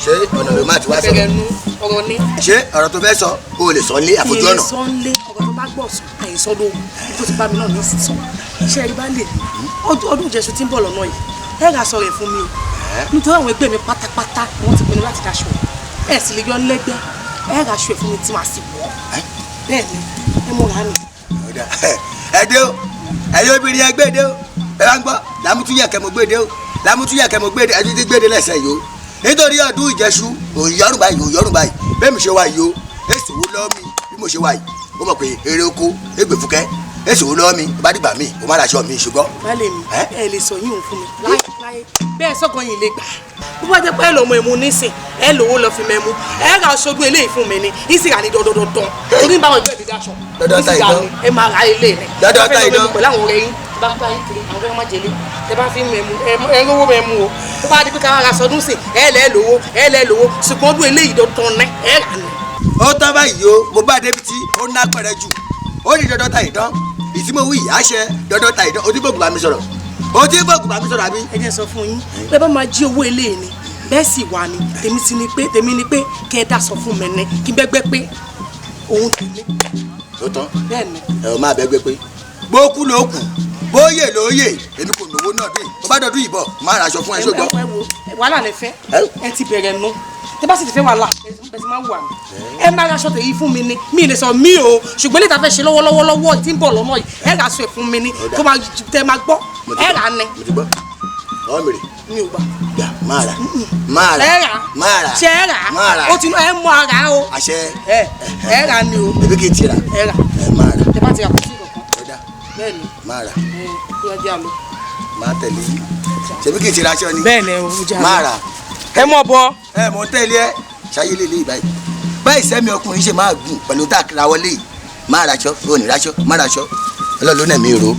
ṣé ọ̀nà ló máa ti wá sọ. ọ̀rọ̀ ni. ṣé ọ̀rọ̀ tó fẹ́ sọ o lè sọ nílé àfojú ọ̀nà. ìyẹn sọ nílé ọ̀rọ̀ tó bá gbọ̀ sùn àìsàn ló tó ti bá mi náà ní sísọ. iṣẹ́ rí bá lè ọdún ìjẹsùn tí ń bọ̀ lọ́nà yìí ẹ rà sọ rẹ̀ fún mi o nítorí àwọn ẹgbẹ́ mi pátápátá wọ́n ti pinnu láti daṣọ ẹ̀ sì lè yọ lẹ́gbẹ́ ẹ rà aṣọ ẹ̀ fún mi tí màá sì wọ̀ bẹ́ẹ̀ ni ẹ mọ̀ rà ní. ẹ dé o ẹ̀yin obìnrin ẹgbẹ́ dé o ẹ bá ń gbọ́ làmútúyẹ̀kẹ́ mo gbé dé o làmútúyẹ̀kẹ́ mo gbé dé ẹtí gbé dé lẹ́sẹ̀ yìí o nítorí ọdún ìjẹsù òyọrùn báyìí bẹ́ẹ̀ mi ṣe wá yìí o èsì wo lọ́ mi bí mo ṣe wá yìí ó mọ̀ pé eré oko égbè fúkẹ́ èsì wo lọ́ mi bá dìgbà mi kò má ra aṣọ mi ṣùgbọ́n. baálé mi ẹ lè sọ yín òun fún mi láyé bẹ́ẹ̀ sọ́kàn yìí lè gbà bó bá jẹ́ pé ẹ lọ́mọ ẹ̀mú nísìn ẹ lówó lọ fi mẹ́mú ẹ ra aṣojú eléyìí fún mi ni ìsìrà ni dandan torí ń bá wọn ẹgbẹ́ mi dáṣọ ìsìrà ni ẹ máa ra ilé rẹ dandan ta iná pẹ̀lú àwọn ọ̀rẹ́ yín bá ń bá yín kiri àwọn ọ̀rẹ́ má jẹ́lé ẹ bá fi mẹ́mú ẹ rówó mẹ́mú o bó bá di pé ká ra sọdún sìn ẹ lẹ́ lówó ṣùgbọ́n ọdún eléyìí dandan ní ẹ rà ní. ó tán báyìí o mo bá débi tí ó ná pẹ̀rẹ̀ jù ó ní dandan ta ìdán ìtìmọ̀ wí àṣẹ dandan ta ìdán ojú bògùn bá mi sọ̀rọ̀ ojú bògùn bá mi sọ̀rọ̀ àbí. ẹ jẹ́ sọ fún yín bẹ́ẹ̀ bá máa jí owó eléyìí ni bẹ́ẹ̀ sì wà ní tèmi ni pé kẹ́ ẹ dá sọ fún mi ní kí bẹ́gbẹ́ pé òun tèmi. tó tán bẹ́ẹ̀ ni. ẹ ò máa bẹ́gbẹ́ pé bókú ló kù bóyè lóyè èmi kò lówó náà dé tó bá dọdún ìbọ̀ máa ra aṣọ fún ẹ ṣùgbọ́n. ẹ wo wàhálà lẹ fẹ́ ẹ ti bẹ̀rẹ̀ nù tẹ bá sì ti fẹ́ wàhálà ẹ ti máa wà mí ẹ máa ra aṣọ tèyí fún mi ni mi lè sọ mí o ṣùgbọ́n lè ta fẹ́ ṣe lọ́wọ́lọ́wọ́ tí ń bọ̀ lọ́nà yìí ẹ ra aṣọ ẹ fún mi ni tó máa tẹ máa gbọ́ ẹ rà á nẹ. mo ti gbọ́ ọ mèrè. mi ò gbà. gbà máa rà máa rà ṣe ẹ rà ó ti ẹ mú ara o. àṣẹ ẹ rà ni o. ebi kì í ti rà ẹ rà máa rà. tẹ bá ti rà kó sí kankan. bẹ́ẹ̀ ni máa rà. kí wọ́n jẹ́ àlọ́. máa tẹ̀lé ṣebí kì í ti ra aṣọ ni. bẹ́ẹ̀ ni o jẹ́ àlọ́. máa rà. ẹ mọ̀ bọ́. ẹ mọ̀ tẹ́lẹ̀ ẹ ṣayé lè lé báyìí báyìí sẹ́mi ọkùnrin ṣe máa gùn pẹ̀lú tá a kira wọlé yìí máa raṣọ òní raṣọ má raṣọ ọlọ́run ló nà mí ro.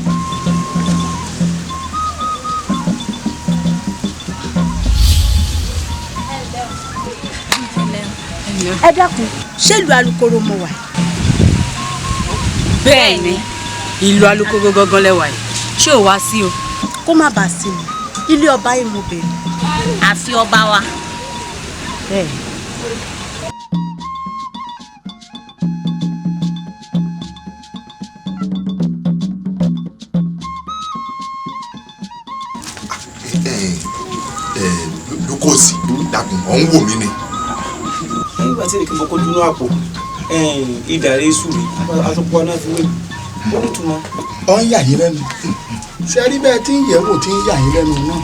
ẹ dákun ṣé ìlú alukoro mo wà. bẹ́ẹ̀ ni ìlú alukoro gangan lẹ́wà yìí ṣé ò wá sí o. kó má bàa sí mi ilé ọba yìí mo bèrè. àfi ọba wa. bẹ́ẹ̀ lukosi dàkún ọ̀ ń wò mí ni. nígbà tí èkó kó dúró àpò ìdàrí sùúrù àtúpọ̀ náà fi wé ó ní túmọ̀. ọ ń yà yín lẹ́nu ṣe rí bẹ́ẹ̀ tí ń yẹ̀wò tí ń yà yín lẹ́nu náà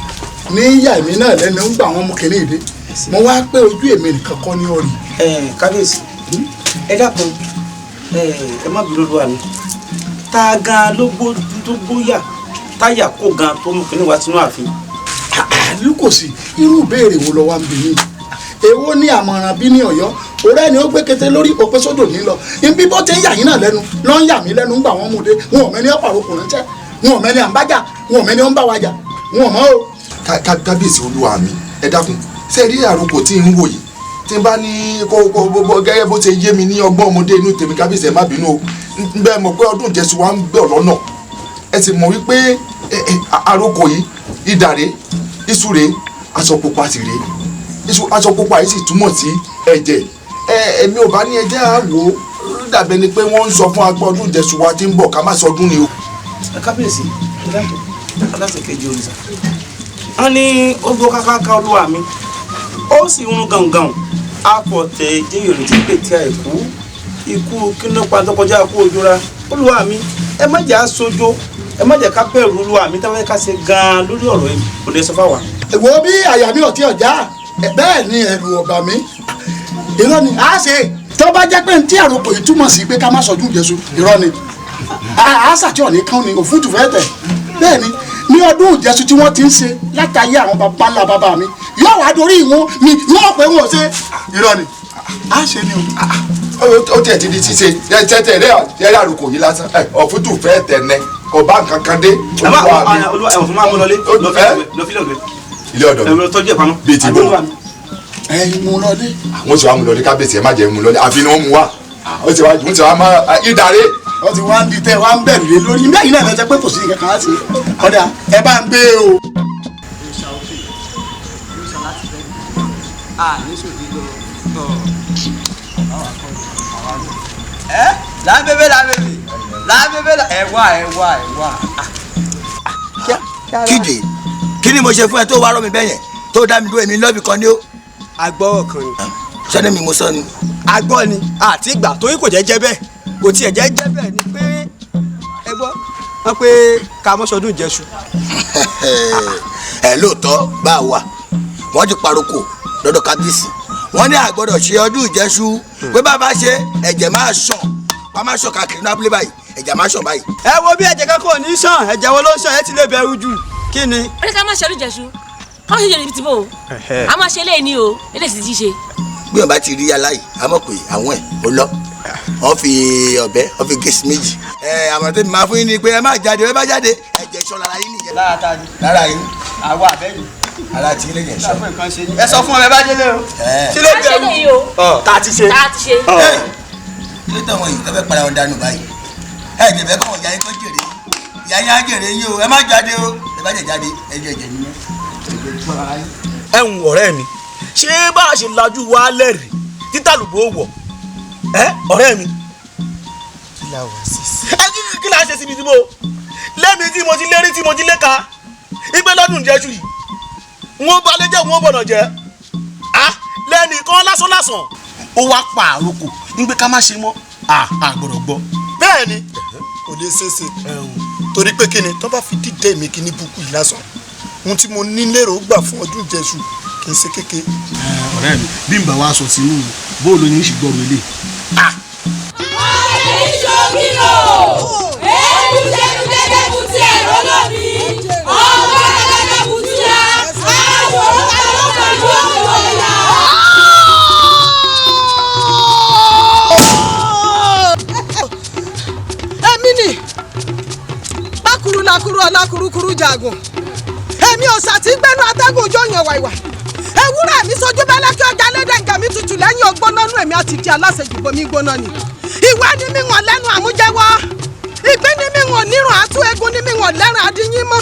ní yà mí náà lẹ́nu ń gbà wọ́n mú kínní ìdí mo wá pé ojú èmi nìkan kọ́ ní orí. kábíyèsí ẹ dákun ẹ má bínú lọ́wọ́ mi tá a gan ló gbóyà táyà kó gan tó mú kínní wá sínú ààfin. Lukosi irú ìbéèrè wo lọ wá ń bí mi èwo ní àmọ̀ràn bí ní Ọ̀yọ́ ọ̀rẹ́ ni ó gbé kété lórí òpé sódò ní lọ ibi bó ti ń yà yín náà lẹ́nu lọ́ ń yà mí lẹ́nu ń gbà wọ́n mú de wọn ò mẹ́ni ọ̀pàrọ̀ kò ránṣẹ́ wọn ò mẹ́ni à ń bájà wọn ò mẹ́ni ó ń bá wa jà wọn ò mọ́ o. kábíyèsí olúwa mi ẹ dákun ṣe rí àròkò tí ń wò yìí tí n bá ní kó gẹ́gẹ́ bó ṣe yé mi ní ọgbọ́n ọmọdé inú tèmi kábíyèsí ẹ má bínú o bẹ́ẹ̀ mọ̀ pé ọdún ìjẹsùn wa ń bẹ̀ lọ́nà ẹ sì mọ̀ wípé àròkò yìí ìdàrẹ́ ìsúre aṣọ pupa sì rèé aṣọ pupa yìí sì túmọ̀ sí ẹ̀jẹ̀ ẹ̀mí ò bá ní ẹjẹ́ àwò dàbẹ̀ ni pé wọ́n ń sọ fún agbọ́ ọdún ìjẹsùn wa tí ń bọ̀ ká má sọdún ni o. kábíyèsí aláṣẹ kejì òrìṣà wọn ní ó gbó kákáká olúwa mi ó sì ń gangan apọ̀tẹ̀ jẹ́yọ̀ ní ti pètè àìkú ikú kínú padọ́kọjá kú ojúra olúwa mi ẹ má jẹ́ aṣojo ẹ má jẹ́ ká bẹ̀rù olúwa mi táwọn ká ṣe gan-an lórí ọ̀rọ̀ yìí kò lè sọ fáwa. èwo bí àyà mi ò tí ọjà bẹ́ẹ̀ ni ẹ̀rù ọ̀bà mi irọ́ ni a ṣe tó bá jẹ́ pé tí àròkọ yìí túmọ̀ sí pé ká má sọdún Jésù irọ́ ni àṣà tí ò ní kán ni òfútù fẹ́ tẹ̀ bẹ́ẹ̀ ni ní ọdún Jésù tí wọ́n ti ń ṣe látàyé àwọn bàbá ńlá bàbá mi yóò wá dorí ìwọ̀n ni yóò pé wọ́n ṣe irọ́ ni a ṣe ni o. ó tiẹ̀ ti di ṣíṣe tẹ́tẹ́ rẹ̀ àròkọ yìí lásán òfútù fẹ́ tẹ̀ nẹ kò bá nǹkan kan dé olúwa mi. olúwa ẹ̀wọ̀n fún máa mú lọlé lọ́fílẹ̀ ọ̀dọ̀ ilé ọ̀dọ̀ mi tọ́jú ẹ̀ pamọ́ bíi ti bò ẹyin mú lọlé. wọ́n ti wá mú lọlé kábíyèsí ẹ má jẹ́ mú lọlé àfi ni wọ́n mú wá wọ́n ti wá má ìdarí. wọ́n ti wá ń di tẹ́ wá ń bẹ̀rù lé lórí ilé yìí náà lọ́jọ́ pé kò sí nǹkan kan láti ọ̀dà ẹ bá ń gbé o. lábẹ́bẹ́ ẹ̀wà. Kíde kí ni mo ṣe fún ẹ tó wá rọ́ mi bẹ́yẹn tó dá mi dúró èmi lọ́bì kan ní ó. agbọ́rọ̀ kan ni. sọ́ni mi mo sọ ni. agbọ́ ni àti ìgbà torí kò jẹ́ bẹ́ẹ̀ kò tiẹ̀ jẹ́ bẹ́ẹ̀ ni pé ẹ gbọ́ wọ́n pé ká mọ́ sọdún ìjẹsù. ẹ lóòótọ́ bá a wà wọ́n ti paroko lọ́dọ̀ kábíyèsí wọ́n ní àgbọ́dọ̀ ṣe ọdún ìjẹsù pé bàbá ṣe ẹ̀jẹ̀ máa ṣàn bá máa ṣàn káàkiri ní abúlé báyìí ẹ̀jẹ̀ máa ṣàn báyìí. ẹ wo bí ẹ̀jẹ̀ kankan ò ní sàn ẹ̀jẹ̀ wo ló ń sàn ẹ ti lè bẹ̀rù jù kí ni. ó ní ká má ṣe ọdún ìjẹsù ká má ṣe ìjẹsù tìbò a máa ṣe eléyìí ni o eléyìí sì ti ṣe. bí wọn bá ti rí aláì a mọ̀ pé àwọn ẹ̀ ó lọ wọ́n fi ọ̀bẹ wọ́n fi gèsì méjì. àmọ́ tèmi máa fún yín ni pé ẹ má jáde ẹ bá jáde ẹ̀jẹ̀ sọ lára yín nìyẹn. lára yín àwa àbẹ́yìn. ara tí ilé yẹn sọ. ẹ sọ fún ọ ẹ bá délé o. kí ló bẹ̀rù tá a ti ṣe. kí ló tọ̀ wọ́n yìí tó fẹ́ para wọn dànù báyìí. ẹ jẹ̀ bẹ́ẹ̀ kọ́ wọ́n yáyín kọ́ jèrè yáyín á jèrè yín o ẹ má jáde o ẹ bá jẹ̀ jáde ẹjọ́ ẹ̀jẹ̀ nìyẹn. ẹ ń ọ̀rẹ́ mi ṣé bá a ṣe lajú wa lẹ́rìí títàlùbọ̀ wọ̀ ọ̀rẹ́ mi. kí la wà sí sí. kí la ṣe síbi tí mo lẹ́mi tí mo ti lérí tí mo ti léka ìgbẹ́ lọ́dún jẹ́sù yìí wọ́n bá lé jẹ́ wọ́n bọ̀nà jẹ́ lẹ́ni kan lásán ó wá pa àròkò nígbẹ́ ká má ṣe mọ́ àgbọ̀dọ̀ gbọ́. bẹ́ẹ̀ ni kò lè ṣeéṣe torí pé kíni tó bá fi dídé mi kíní búkú yìí lásán ohun tí mo ní lérò gbà fún ọdún ìjẹsù kì í ṣe kéke. ọ̀rẹ́ mi bí n bá wa sọ sínú bóòlù ní ìṣùgbọ́n mi lè. ọ̀rẹ́ ìṣòkìlò èyí ṣẹ́nu gẹ́gẹ́ bú ti ẹ̀rọ lómi ọ̀gá gẹ́gẹ́ bú ti ya àwòrán àwọn pẹ̀lú ọ̀rọ̀ ìyá. èmi ni lákùrú lákùrú ọlákùrúkùrú jagun èmi ò ṣàtìgbẹ́nu atẹ́gùn ojú òyìn wàìwà ewúrẹ́ mi sojú bẹ́lẹ́ kí ọjà lédèǹgẹ̀ mi tutù lẹ́yìn ògbóná nú èmi àti di aláṣejù bomi gbóná ni ìwà ni mi wọ̀n lẹ́nu àmújẹ́wọ́ ìgbín ni mi wọ̀n nírun àtú egun ni mi wọ̀n lẹ́rìn adíyín mọ́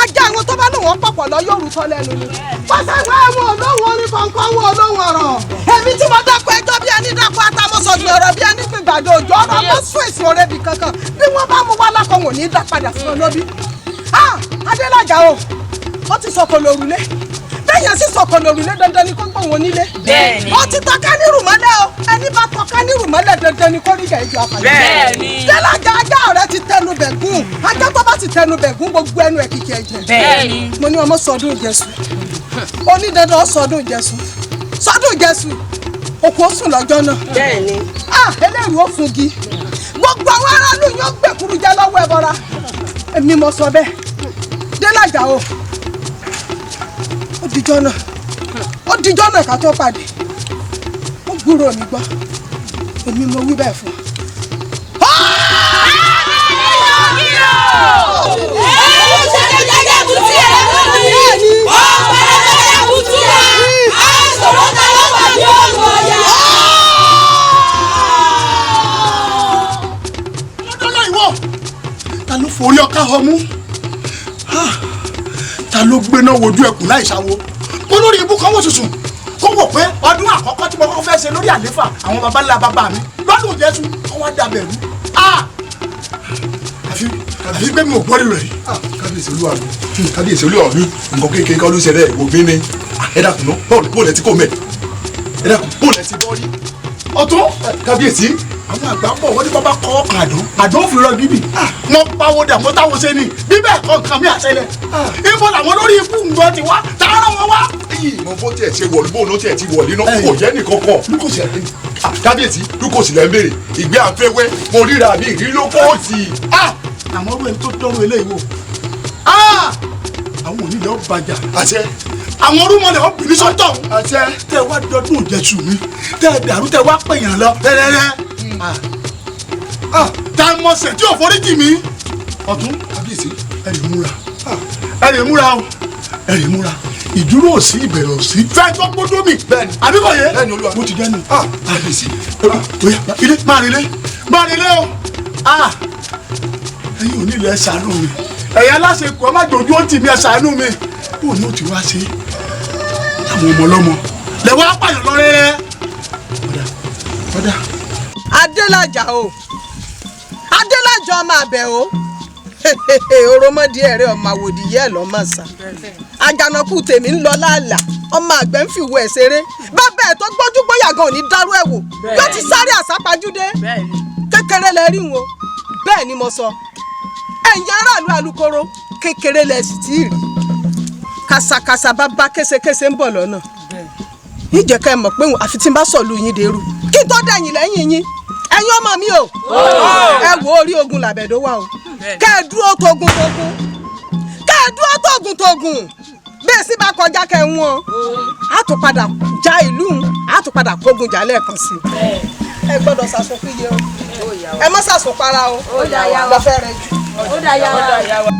ajá àwọn tó bá lò wọ́n pọ̀pọ̀ lọ yóò rútọ́ lẹ́nu ni. pàṣẹwé wọn olóhùn orin kọ̀ọ̀kan wọn olóhùn ọ̀rọ̀ èmi tí mo dákọ̀ ẹjọ́ bí ẹni dákọ̀ atamọ́sọ̀gbìn ọ̀rọ̀ bí ẹni gbìgbàdo òjò ọ̀rọ̀ mọ́ sún èsì òrebi kankan bí wọ́n bá mú wá lákọ̀ wọn ò ní í dá padà fún olóbi. adélájà o ó ti sọ̀kò lórùlé bẹ́yẹn sì sọ̀kò lórùlé dandan ni kó gbóhùn onílé. bẹ́ẹ̀ni. ó ti tọ́ka nírù mọ́lẹ̀ o ẹni bá tọ́ka nírù mọ́lẹ̀ dandan ni kó rí ìjà ìjọ àpàdé. bẹ́ẹ̀ni. délájà ajá rẹ ti tẹnu bẹ̀gùn ajá tó bá ti tẹnu bẹ̀gùn gbogbo ẹnu ẹ̀ kìkì ẹ̀jẹ̀. bẹ́ẹ̀ni. mo ní ọmọ sọdún ìjẹsù onídandan sọdún ìjẹsù sọdún ìjẹsù òkú ó sùn lọ́jọ́ náà. bẹ́ẹ̀ni. eléyìí ó fungi gbogbo àwọn aráàlú yóò gbẹ̀kúrú jẹ́ lọ́wọ́ ẹ̀bọra èmi mo sọ bẹ́ẹ̀ délájà o ó dijọ́ náà ká tó pàdé ó gbúrò mi gbọ́ èmi mo wí bẹ́ẹ̀ fún ọ. èyí ṣẹ́nu gẹ́gẹ́ bú ti ẹ̀rọ lómi ọ̀gá gẹ́gẹ́ bú ti ya àwòrán àwọn pẹ̀lú ọ̀rọ̀ ìyá. lọ́dọ́lá ìwọ ta ló forí ọkà ọmú ta ló gbéná wojú ẹkùn láì sáwó olórí ibú kan wò tuntun kó wò pé ọdún àkọ́kọ́ tí mo kọ́kọ́ fẹ́ ṣe lórí àléfà àwọn baba ńlá bàbá mi lọ́dún jésù kọ́ wá dàbẹ̀rù àfi pé mi ò gbọ́ rírọ̀ yìí. kábíyèsí olúwa mi nǹkan kékeré kan ló ṣẹlẹ̀ òbí ni ẹ dákun ná bóòlù ẹ ti kó mẹ ẹ dákun bóòlù ẹ ti bọ́ rí ọtún kábíyèsí àwọn àgbà pọ̀ wọ́n ní bàbá kọ́ àdó fi rọ bíbí wọ́n pawó dà mọ́ táwọn ṣe ni bíbẹ̀ kọ́ nǹkan mi àṣẹlẹ̀ ibo làwọn lórí ikú nǹkan ti wá tààrà wọn wá. mo bó tiẹ̀ ṣe wọ̀lú bóòlù tiẹ̀ ti wọ̀lú iná kò jẹ́ nìkan kọ̀ lukọsi ẹ̀ kábíyèsí lukọsi lẹ́ ń béèrè ìgbé àfẹ́wẹ́ mo ríra mi ìrírí ló kọ́ sí i. àmọ́ ọdún ẹni tó dọ́rùn eléyìí wò àwọn onílẹ̀ ọ̀bàjà àṣẹ àwọn orúmọlẹ̀ ọ̀bìnrin sọ́tọ̀ àṣẹ tẹ wá dọdún ìjẹsù mi tẹ dàrú tẹ wá pèèyàn lọ rẹ́rẹ́rẹ́ tá a mọ̀ sẹ̀ tí ò foríjì mi ọ̀tún kábíyèsí ẹ̀rì múra o ẹ̀rì múra ìdúró òsì ìbẹ̀rẹ̀ òsì fẹ́ tó gbódó mi bẹ́ẹ̀ni àbíkọ̀yé bẹ́ẹ̀ni olúwa mo ti dẹnu kábíyèsí ilé máa rí lé o ẹ̀yin ò ní ilẹ̀ ṣàánú mi ẹ̀yin aláṣẹ kọ́ má jòjú ó tì mí ẹ̀ ṣàánú mi bó ni ó ti wá ṣe àwọn ọmọ ọlọ́mọ lẹ́wọ́ apààyàn lọ rẹ́rẹ́. Adélájà o Adélájà ọmọ àbẹ̀ o oromọdé ẹ̀rẹ́ ọmọ àwòdì yẹ́ ẹ̀ lọ́mọ sàn àjànàkú tèmi ń lọ láàlà ọmọ àgbẹ̀ ń fìwé ẹ̀ ṣeré bàbá ẹ̀ tó gbójú gbóyà gan ò ní dárú ẹ̀ wò yóò ti sáré àsápajúdé kékeré lẹ rí wọn bẹ́ẹ̀ ni mo sọ ẹ̀yin aráàlú Alukoro kékeré lẹ sì tí ì rí kàsàkàsà bàbá késekése ń bọ̀ lọ́nà ìjẹ́ká ẹ mọ̀ pé àfi tí n bá sọ̀lú yín dèrú kí n tó dẹ̀yìn lẹ́yìn yín ẹ̀yin ọmọ mi o ẹ wo orí ogun làbẹ̀dọ̀ wà o kẹ́ ẹ dúró togun bí èsì bá kọjá kẹ́ ń wọ́n á tún padà já ìlú á tún padà kógun jà lẹ́ẹ̀kan sí i ẹ gbọ́dọ̀ sàsùn fíye o ẹ má sàsùn para o lọ́fẹ́ rẹ jù. ó dà yà wá.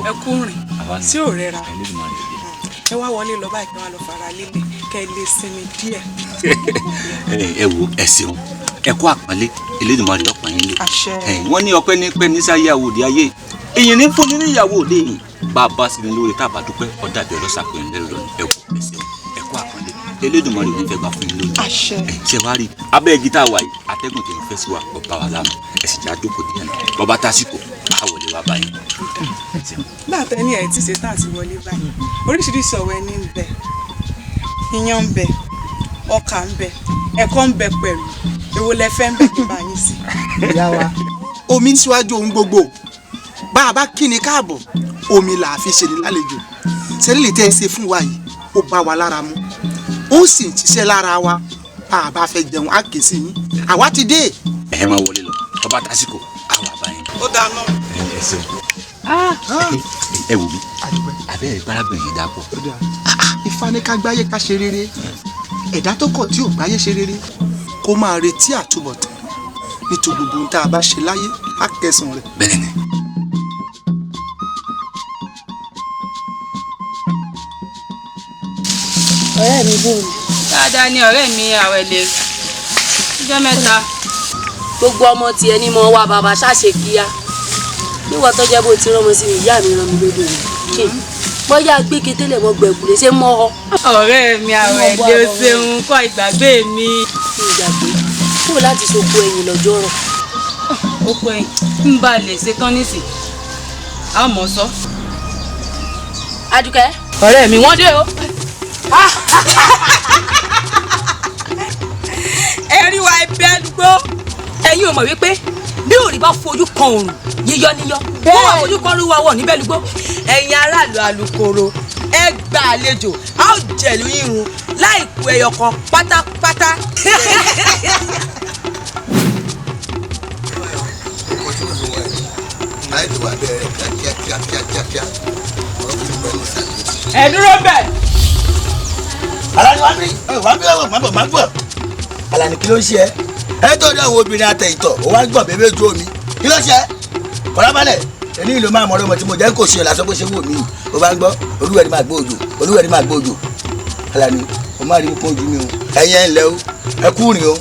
ẹ kú rìn sí òrẹ́ra ẹ wá wọlé lọ báyìí kí wọ́n lọ fara lélẹ̀ kẹ́ ẹ lè sinmi díẹ̀. ẹ wo ẹ ṣeun ẹ kú àpọ́nlé Elédùmarè ọ̀pọ̀ yín lé wọ́n ní ọpẹ́ ní pẹ́ nísàyé àwòdì ayé èyàn ní fún ní ìyàwó òde yìí bá a bá sí ní lórí tá a bá dúpẹ́ ọ̀dà bí ọlọ́sàpẹ́ ń lẹ́rù lọ́nà ẹ wo ẹ ṣeun ẹ kú àpọ́nlé Elédùmarè ò ní fẹ́ gbà fún yín lónìí ṣe wá rí abẹ́ igi tá a wà yìí atẹ́gùn tó ń fẹ́ sí wa ọba wa láàmú ẹ sì já jókòó díẹ̀ náà bọ́bá tásìkò á wọlé wá báyìí. láàtọ̀ ní ẹ̀ tí ṣe tán àti wọlé báyìí oríṣiríṣi ọ̀wẹ́ ní ń bẹ iyán ń bẹ ọkà ń bẹ ẹ̀kọ́ ń bẹ pẹ̀lú èwo lẹ fẹ́ ń bẹ kí bá yín sí. ìyá wa omi ń síwájú ohun gbogbo bá a bá kí ni káàbọ̀ omi là á fi ṣe ní lálejò sẹ́lẹ̀ tẹ́ ẹ ṣe fún wa yìí ó bá wa lára mu ó sì ń ṣiṣẹ́ lára wa bá a bá fẹ́ jẹun á ké sí yín àwa ti dé. ẹ máa wọlé lọ bọ́bá tásìkò á wà báyìí. ó dáa náà. ẹ ṣeun ẹ wò mí abẹ́rẹ́ gbáragbọ̀n yìí dàpọ̀. Ifá ní ká gbáyé ká ṣe rere ẹ̀dá tó kọ̀ tí ò gbáyé ṣe rere kó máa retí àtúbọ̀tán nítorí gbogbo ohun tá a bá ṣe láyé á kẹsàn rẹ̀. bẹ́ẹ̀ni. ọ̀rẹ́ mi bò ní. dáadáa ni ọ̀rẹ́ mi Àwẹ̀lẹ̀ ọjọ́ mẹ́ta. gbogbo ọmọ tiẹ̀ ni mo wá bàbá ṣáṣe kíá níwọ̀ tó jẹ́ bó ti rán ọmọ sí mi ìyá mi rán mi lódò rẹ̀ bóyá gbé kétélẹ̀ mọ́ gbẹ̀kúlé ṣé mọ́ ọ. ọ̀rẹ́ mi Àwẹ̀lẹ̀ o ṣeun kọ́ ìgbàgbé mi. ìgbàgbé kúrò láti soko ẹ̀yìn lọ́jọ́ rọ̀. ó pẹ́ ń bá a lè ṣetán nísìn a mọ̀ sọ. Adúkẹ́. ọ̀rẹ́ mi wọ́n dé o. ẹ̀rí wa ẹ̀bẹ̀ àdúgbò ẹ̀yin ò mọ̀ wípé bí òrì bá fojú kan òrùn yíyọ níyọ wọ́n wá fojú kan rúwa wọ̀ níbẹ̀ lúgbó ẹ̀yin aráàlú Alukoro ẹ gba àlejò a ó jẹ̀lú irun láìkú ẹyọ kan pátápátá. ẹ dúró bẹ́ẹ̀. Alani wá bí má bọ̀. Alani kí ló ń ṣe ẹ́? Ẹ tó ní àwọn obìnrin àtẹ̀yìntọ̀ ó wá ń gbọ̀n bébé ojú omi. Kí ló ṣe ẹ́? Kọ̀lábalẹ̀ èmi ìlú máa mọ̀ ọ́rọ́ ọmọ tí mo jẹ́ kò ṣe lásán bó ṣe wò mí. O bá ń gbọ́ olúwẹ̀rí máa gbọ́ òjò olúwẹ̀rí máa gbọ́ òjò. Alani o máa rí mi kún ojú mi o. Ẹ̀yin ẹ̀ ń lẹ́ o. Ẹ kú rìn o.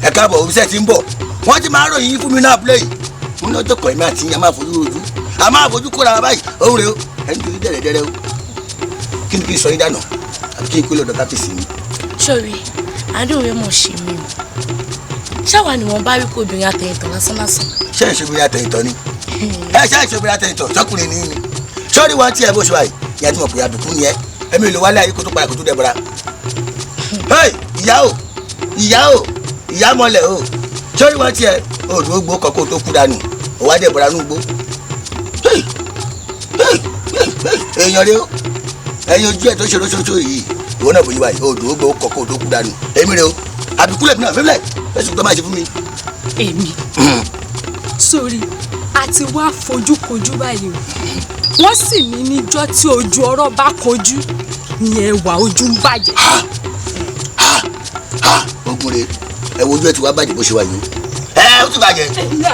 Ẹ káàbọ̀ òbíṣẹ́ ti ń bọ̀. Wọ́n ti máa ń ròyìn fún mi náà play. Mo ní ọjọ́ kan èmi àti yín a máa fojú rojú. A máa fojú kóra wa báyìí. Ó rè o. Ẹ ń torí dẹ̀rẹ̀dẹ̀rẹ̀ o. Kí ni kí n sọ yín dànù? Àbí kí n kú lọ́dọ̀ káfíìsì mi? sórí àdéhùn rẹ mọ̀ ṣe mí o ṣáwa ni wọ́n bá rí kó obìnrin àtẹ̀yìntàn lásánlásán. ṣé ìṣègùn àtẹ̀yìntàn ni ẹ ṣé ìṣègùn àtẹ̀yìntàn sọkùnrin ní ni sórí wọn tí ẹ bó ṣe wáyé ìyá tí mo pè é àbùkù ni ẹ ẹmí ìlú wálé ayé kó tó padà kó tó dẹbọra. ìyá o ìyá mọlẹ o sọ́rí wọn tiẹ̀ odò ó gbó kọ́kọ́ tó kú dànù òwò adé bọ̀rọ̀ nù gbó. èèyàn rẹ o ẹyin ojú ẹ tó ṣe lóṣooṣo yìí ìwọ náà bóyá wáyé odò ó gbó kọ́kọ́ tó kú dànù èmi rẹ o àbíkúlẹ̀ mi náà fẹ́lẹ̀ ẹ̀sùn tó máa ṣe fún mi. èmi sórí àti wá fojúkojú báyìí o wọ́n sì ní níjọ́ tí ojú ọ̀rọ̀ bá kojú ìyẹn ẹwà ojú ń bàjẹ́. ogun rẹ ẹ wo ojú ẹ ti wá bàjẹ́ bó ṣe wà yìí ó ti bàjẹ́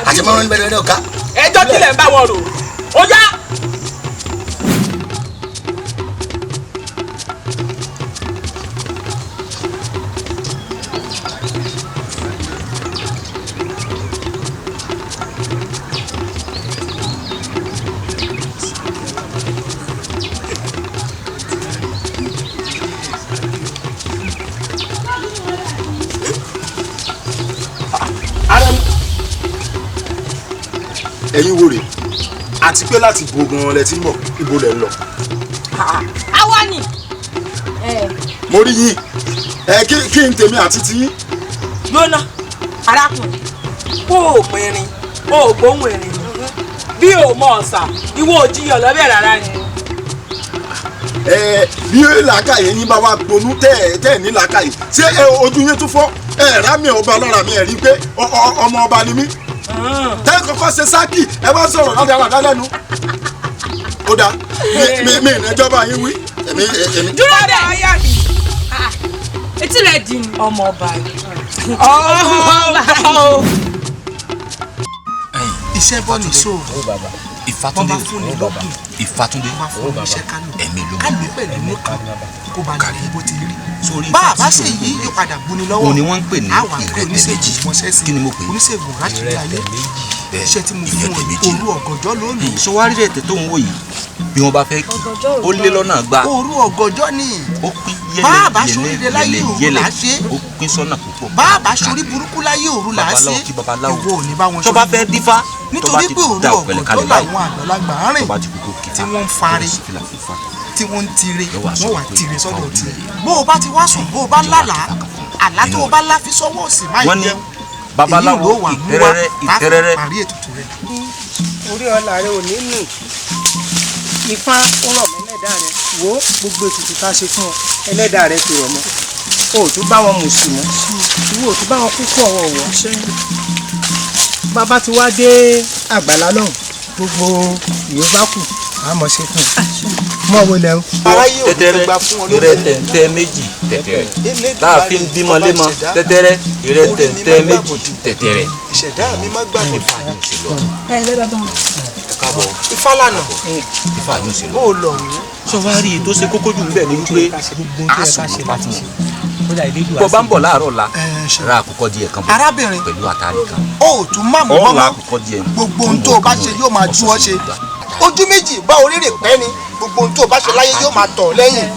àti mọ́rán ní bẹ́ẹ̀ ká. ẹjọ́ tilẹ̀ ń bá wọn rò ó yá. ẹ̀yin wo rè àti pé láti bo gan lẹ ti ń bọ̀ ibo lẹ ń lọ. àwa ni. mo rí yín kí n tèmi àti tiyín. lónà arákùnrin kó o mọ erin o ò gbóhùn erin bí o mọ ọ̀sà ìwọ ò jiyàn lọ́bẹ̀ rárá ni. bí làákàyè yín bá wá gbonú tẹ́ ẹ̀ ní làákàyè ṣé ojú yín tún fọ́ rámì ọba lára mi ẹ̀ rí pé ọmọ ọba ni mí. tẹ́ kọ́kọ́ ṣe sákì ẹ wá sọ̀rọ̀ láti àwàdá lẹ́nu. ó dáa mi ìrìnàjọba yín wí. dúró bẹ́ẹ̀ ayá mi etí rẹ̀ di ni. ọmọ ọba iṣẹ́ bọ́ ní so Ìfàtúndé Ìfàtúndé ẹ̀mí ló kálí pẹ̀lú nìkan kó bá lè rí bó ti rí. bá a bá ṣe yí yóò padà buni lọ́wọ́. òun ni wọ́n ń pè ní ìrẹ́tẹ̀méjì kí ni mo pè é. oníṣègùn láti rí ayé iṣẹ́ tí mo fún òru ọ̀gànjọ́ lónìí. sọ wá rí ètè tó ń wò yìí bí wọ́n bá fẹ́ ó lé lọ́nà gba. òru ọ̀gànjọ́ ni ó pín bá a bá ṣoríire láyé òru là á ṣe. ó pín sọ́nà púpọ̀. bá a bá ṣorí burúkú láyé òru là á ṣe. ìwọ ò ní bá wọn ṣorí. tó bá fẹ́ dífá tó bá nítorí ti pé òru da òpẹlẹ ọ̀gànjọ́ kalẹ̀ báyìí làwọn àgbàlagbà rìn tó bá ti kúkú kìtà tí wọ́n ń fari tí wọ́n ń tire wọ́n wà tire sọ́dọ̀ tiẹ̀. bó o bá ti wá sùn bó o bá lálàá àlá tó o bá lá fi sọ́wọ́ òsì má wọ́n ní jẹun. babaláwo ìtẹ́rẹ́rẹ́ parí ètùtù rẹ̀. orí ọ̀la rẹ ò ní nù ifá ó rọ̀ mọ́ ẹlẹ́dàá rẹ wo gbogbo ètùtù tá a ṣe fún ọ ẹlẹ́dàá rẹ ti rọ̀ mọ́ o ò tún bá wọn mú sí mọ́ ìwọ ò tún bá wọn kúkú ọ̀wọ̀ọ̀wọ̀ bàbá ti wá dé àgbàlá náà gbogbo ìyó bá kù àmọ́ ṣe fún un mọ́ wo lẹ́wọ́. tẹ́tẹ́rẹ́ ìrẹ́tẹ̀ntẹ́ méjì tẹ́tẹ́rẹ́ láàfin bímọ lémọ tẹ́tẹ́rẹ́ ìrẹ́tẹ̀ntẹ́ méjì tẹ́tẹ́rẹ́. ìṣẹ̀dá mi má gbà mí fà yín sí lọ. ẹ lé bàbá wọn. káàbọ̀ ifá lànà ifá yóò ṣe lọ. bó o lọ wí. sọ wá rí i tó ṣe kókó jù ń bẹ̀ ní wípé àásùn ló bá ti mú bọ́ bá ń bọ̀ láàárọ̀ la ra àkùkọ díẹ̀ kan bọ̀ arábìnrin pẹ̀lú àtàrí kan. o ò tún má mọ́ ọ̀rọ̀ mọ́ àkùkọ díẹ̀ gbogbo ohun tó o bá ṣe yóò máa tú ọ ṣe ojú méjì bá orírè pẹ́ ni gbogbo ohun tó o bá ṣe láyé yóò máa tọ̀ lẹ́yìn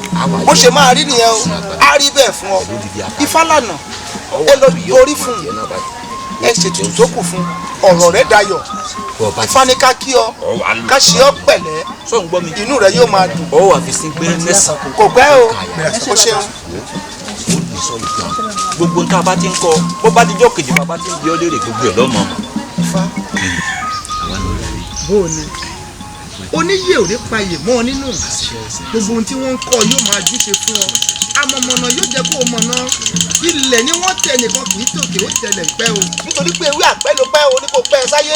bó ṣe máa rí nìyẹn o á rí bẹ́ẹ̀ fún ọ ifá lànà ẹ lọ orí fún ẹ ṣètùtù tó kù fún ọ̀rọ̀ rẹ dayọ̀ ifá ní ká kí ọ ká ṣe ọ pẹ̀lẹ́ inú rẹ yóò máa dùn ó wà fi sí pé mẹ́sàn-án kò pẹ́ o o ṣeun. gbogbo nǹkan bá ti ń kọ bó bá dijọ́ kejì bàbá ti ń bí ọ léèrè gbogbo ẹ̀ lọ́mọ. bó o ní oníyè ò ní payè mọ́ ọ nínú gbogbo ohun tí wọ́n ń kọ́ yóò máa júṣe fún ọ amọ̀mọ̀nà yóò jẹ́ kó o mọ̀nà ilẹ̀ ni wọ́n tẹ nìkan kì í tòkè ó tẹlẹ̀ ń pẹ́ o. nítorí pé ewé àpẹ́ ló pẹ́ o ní kò pẹ́ ẹ sáyé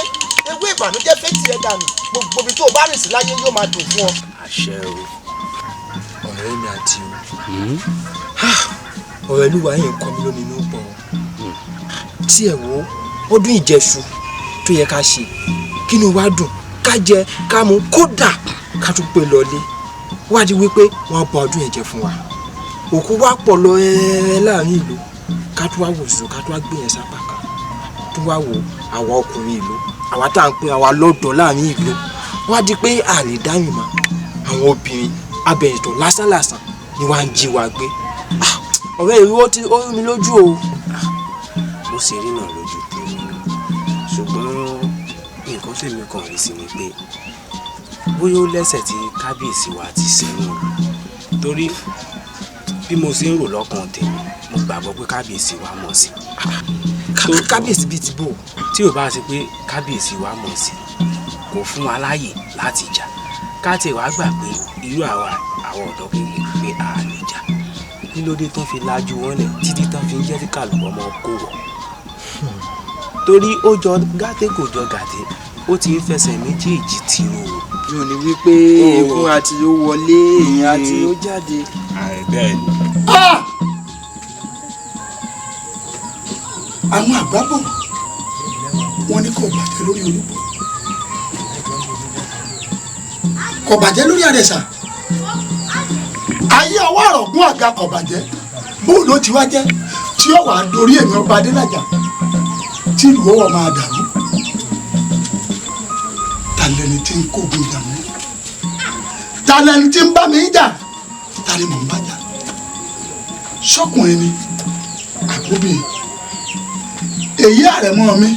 ewé ìbànújẹ́ fẹ́tì ẹ dànù gbogbo ibi tó o bá rìn sí láyé yóò máa dùn fún ọ. àṣẹ o ọ̀rẹ́ mi àti o ọ̀rẹ́ olúwa yìí ń kọ́ mi lóminú pọ̀ tí ẹ̀ wò ọdún ìjẹṣu tó yẹ ká ṣe kí ni wàá dùn ká jẹ ká mu kódà ká tún pé lọlé wá di wípé wọ́n bọ ọdún ẹ̀jẹ̀ fún wa òkú wá pọ̀ lọ láàrin ìlú ká tún wá wò sùn ká tún wá gbé yẹn sápá kan tún wá wò àwa ọkùnrin ìlú àwa tá à ń pè àwa lọ́dọ̀ láàrin ìlú wá di pé a lè dáhùn mọ́ àwọn obìnrin abẹ̀yìntàn lásánlàsàn ni wàá ń jí wa gbé ọ̀rẹ́ ìlú ó rí mi lójú o. mo sì rí náà lójú tèmi ṣùgbọ́n nǹkan tèmi kàn rí sí ni pé bóyá ó lẹ́sẹ̀ tí kábíyèsí wa ti sẹ́yìn torí bí mo ṣe ń rò lọ́kàn tèmi mo gbàgbọ́ pé kábíyèsí wa mọ̀ sí. kábíyèsí bíi ti bò tí ò bá ṣe pé kábíyèsí wa mọ̀ sí kò fún wa láàyè láti jà ká tiẹ̀ wá gbà pé irú àwọn ọ̀dọ́ kékeré pé a lè jà kí ló dé tán fi lajú wọn lẹ̀ títí tán fi ń jẹ́ tí kàlùkù ọmọ kó wọ̀ torí ó jọ gàtẹ́ kò jọ gàtẹ́ ó ti fẹsẹ̀ méjèèjì tìrò yóò ní wípé eégún àti ó wọlé èèyàn àti ó jáde. bẹ́ẹ̀ ni. àwọn àgbábọ̀ wọn ní kò bàjẹ́ lórí olúbọ kò bàjẹ́ lórí àrẹ̀sà ayé ọwọ́ àrọ̀gún àga kò bàjẹ́ bóun ló ti wá jẹ́ tí ó wàá dorí èmi ọba adélájà tí ìlú ọwọ́ máa dàrú ta lẹni tí ń kógun jà mí ta lẹni tí ń bá mi jà ta ni mò ń bá jà sọkùnrin ni àbóbìnrin èyí àrẹ̀mọ mi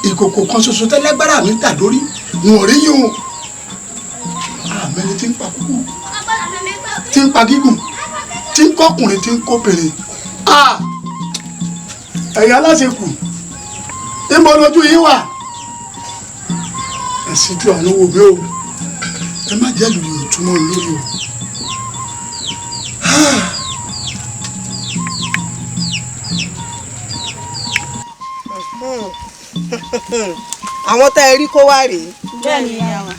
ìkòkò kan ṣoṣo tẹ́lẹ́gbára mi dà lórí wọn ò rí yín o àmẹni tí ń pa kúkú tí ń pa gígùn tí ń kọkùnrin tí ń kóbìnrin ẹ̀yà aláṣekù níbo lójú yín wà ẹ̀sìn tí àwọn owó mi o ẹ má jẹ́ lùlù ìtumọ̀ lórí o. àwọn tá ẹ rí kó wá rèé. bẹ́ẹ̀ ni ìyá wa.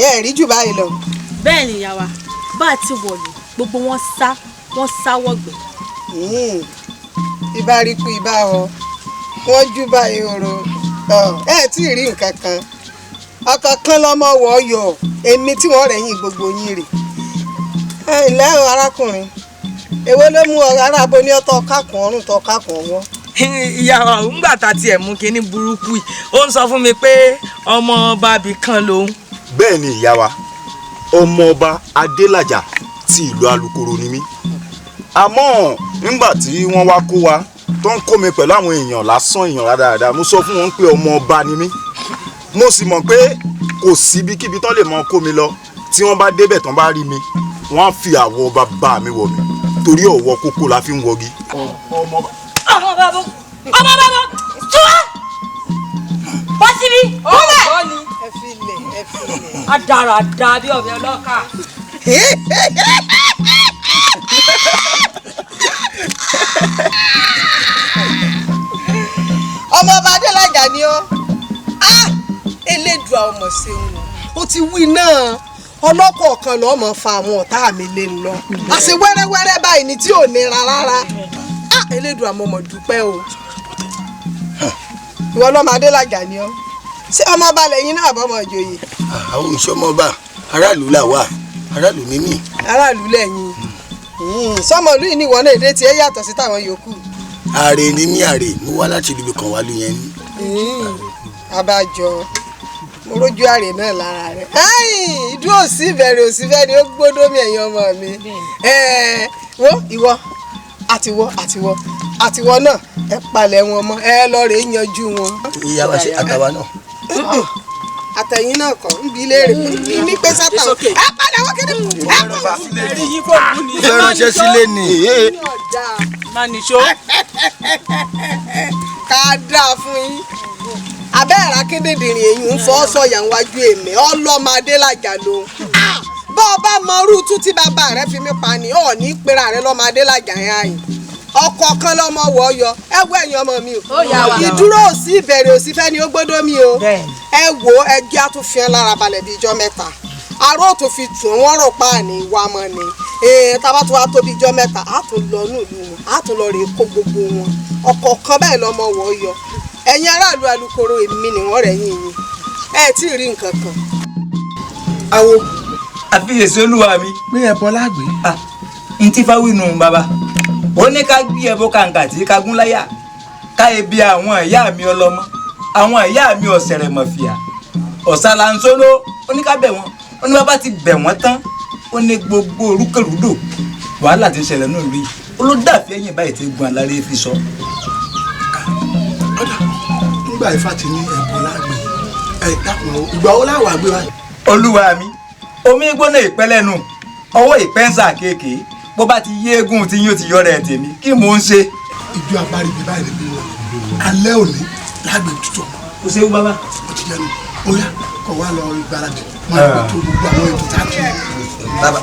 ẹ rí jù báyìí lọ. bẹ́ẹ̀ ni ìyá wa bá a ti wọ̀lú gbogbo wọn sá wọ̀gbẹ́. ibà rí kú ibà ọ wọn jú báyìí oro ẹ tí ì rí nǹkan kan ọkàn kan lọmọ wọ yọ èmi tí wọn rẹ̀yìn gbogbo yín rè. ǹlẹ́ o arákùnrin èwo ló mú ọ arábo ní ọtọ kákùn ọrùn tọ kákùn ọwọ́. ìyá wa ńgbà tá tiẹ̀ mú kínní burúkú yìí ó ń sọ fún mi pé ọmọ ọba bì kan lòun. bẹ́ẹ̀ ni ìyá wa ọmọ ọba adélájà ti ìlú alukoro ni mí àmọ́ nígbà tí wọ́n wá kó wa tó ń kó mi pẹ̀lú àwọn èèyàn lásán èèyàn rádaràda mo sọ fún wọn pé ọmọ ọba ni mí mo sì mọ̀ pé kò síbikíbi tán lè mọ kó mi lọ tí wọ́n bá débẹ̀ tán bá rí mi wọ́n á fi àwọ̀ bàbá mi wọ̀ mí torí ọ̀wọ́ kókó la fi ń wọgi. ọmọ bàbá túwá bọ́ síbí. ọ̀gbọ́n ni ẹ fi lẹ̀. adarada bí ọ̀bẹ ọlọ́kà. ọmọ ọba adélájà ni ó elédùà ọmọ ṣeun ó ti wí náà ọlọ́kọ̀ọ̀kan lọ́ọ́ mọ̀ fa àwọn ọ̀tá mi lé lọ àṣẹ wẹ́rẹ́wẹ́rẹ́ báyìí ni tí ò nira rárá elédùà mo mọ̀ dúpẹ́ o ìwọ lọ́mọ adélájà ni ó ṣé ọmọ ọba lẹ́yìn náà bọ́mọ ìjòyè. àwọn ìṣọmọba aráàlú là wà aráàlú mímì. aráàlú lẹ́yìn sọmọlú yìí ni ìwọ náà èdè tiẹ̀ yàtọ̀ sí tàwọn yòókù. ààrẹ ni mí ààrẹ mo wá láti ìlú kan wá lú yẹn ní. abájọ mo rójú ààrẹ náà lára rẹ ìdúró òsì ìbẹ̀rẹ̀ òsì fẹ́ ni ó gbódómì ẹ̀yìn ọmọ mi wo ìwọ àtiwọ náà ẹ palẹ̀ wọn mọ́ ẹ lọ rè é yanjú wọn. ìyá wa ṣe àtàwa náà. àtẹ̀yìn náà kọ́ ń bi léèrè ní pé sátà ẹ padà wọ́n kéde ẹ kọ́. ìfẹ́ ránṣẹ́ sílé ni. maniṣó. ká dáa fún yín abẹ́ẹ̀rẹ̀ akédèdìrín èyí ń fọ́ sọ̀yà wájú èmi ọlọ́mọ adélájà ló bọ́ ọ bá mọ rúùtù tí bàbá rẹ fi mí pa ni ọ̀ ní pera rẹ lọ́mọ adélájà yẹn àyìn ọkọ̀ kan lọ́mọ wọ̀ yọ ẹ wo ẹ̀yin ọmọ mi o ìdúró òsì ìbẹ̀rẹ̀ òsì fẹ́ ni ó gbọ́dọ̀ mi o ẹ wo ẹgbẹ́ àtúnfihàn lára balẹ̀ bíi ijọ́ mẹ́ta aró tó fi tù wọ́n rò pa ní ìwà mọ́ ni tábà tó wá tóbi ijọ́ mẹ́ta á tún lọ nílùú wọn á tún lọ rè é kó gbogbo wọn ọkọ̀ kan bẹ́ẹ̀ lọ́mọ wọ̀ yọ ẹ̀yin aráàlú alukoro èmi ni wọ́n rẹ̀ yín yín ẹ tí ì rí nǹkan kan. awo àfiyèsí olúwa mi. pé ẹbọ lágbè. n tí fáwínú bàbá ó ní ká gbé ẹbọ kàǹkà tí ká gún láyà ká ebi àwọn ìyá mi ọlọ́mọ àwọn ìyá mi ọ̀sẹ̀rẹ̀ mọ̀fìà ọ̀sálàńsóló ó ní ká bẹ̀ wọ́n ó ní bàbá ti bẹ̀ wọ́n tán ó ní gbogbo orúkèrúdò wàhálà ti ṣẹlẹ̀ náà rí olódàfẹ́ ẹ̀yìn báyìí ti gun aláré fi sọ. nígbà ifá ti ní ẹ̀bọ lágbè dákun ìgbà wo láwà gbé wa. olúwa mi omi gbóná ìpẹ́lẹ́nu ọwọ́ ìpẹ́nsà kéèké bó bá ti yé eégún tí yóò ti yọrẹ tèmi kí mò ń ṣe. ìjọ abáríbi báyìí níbí wọn alẹ́ òní lágbè tutù. kò séwu bàbá. ó ti jẹnu ó yá kó wá lọ ìgbáradì máa gbé tó gbogbo àwọn ètò tá a kì í. bàbá.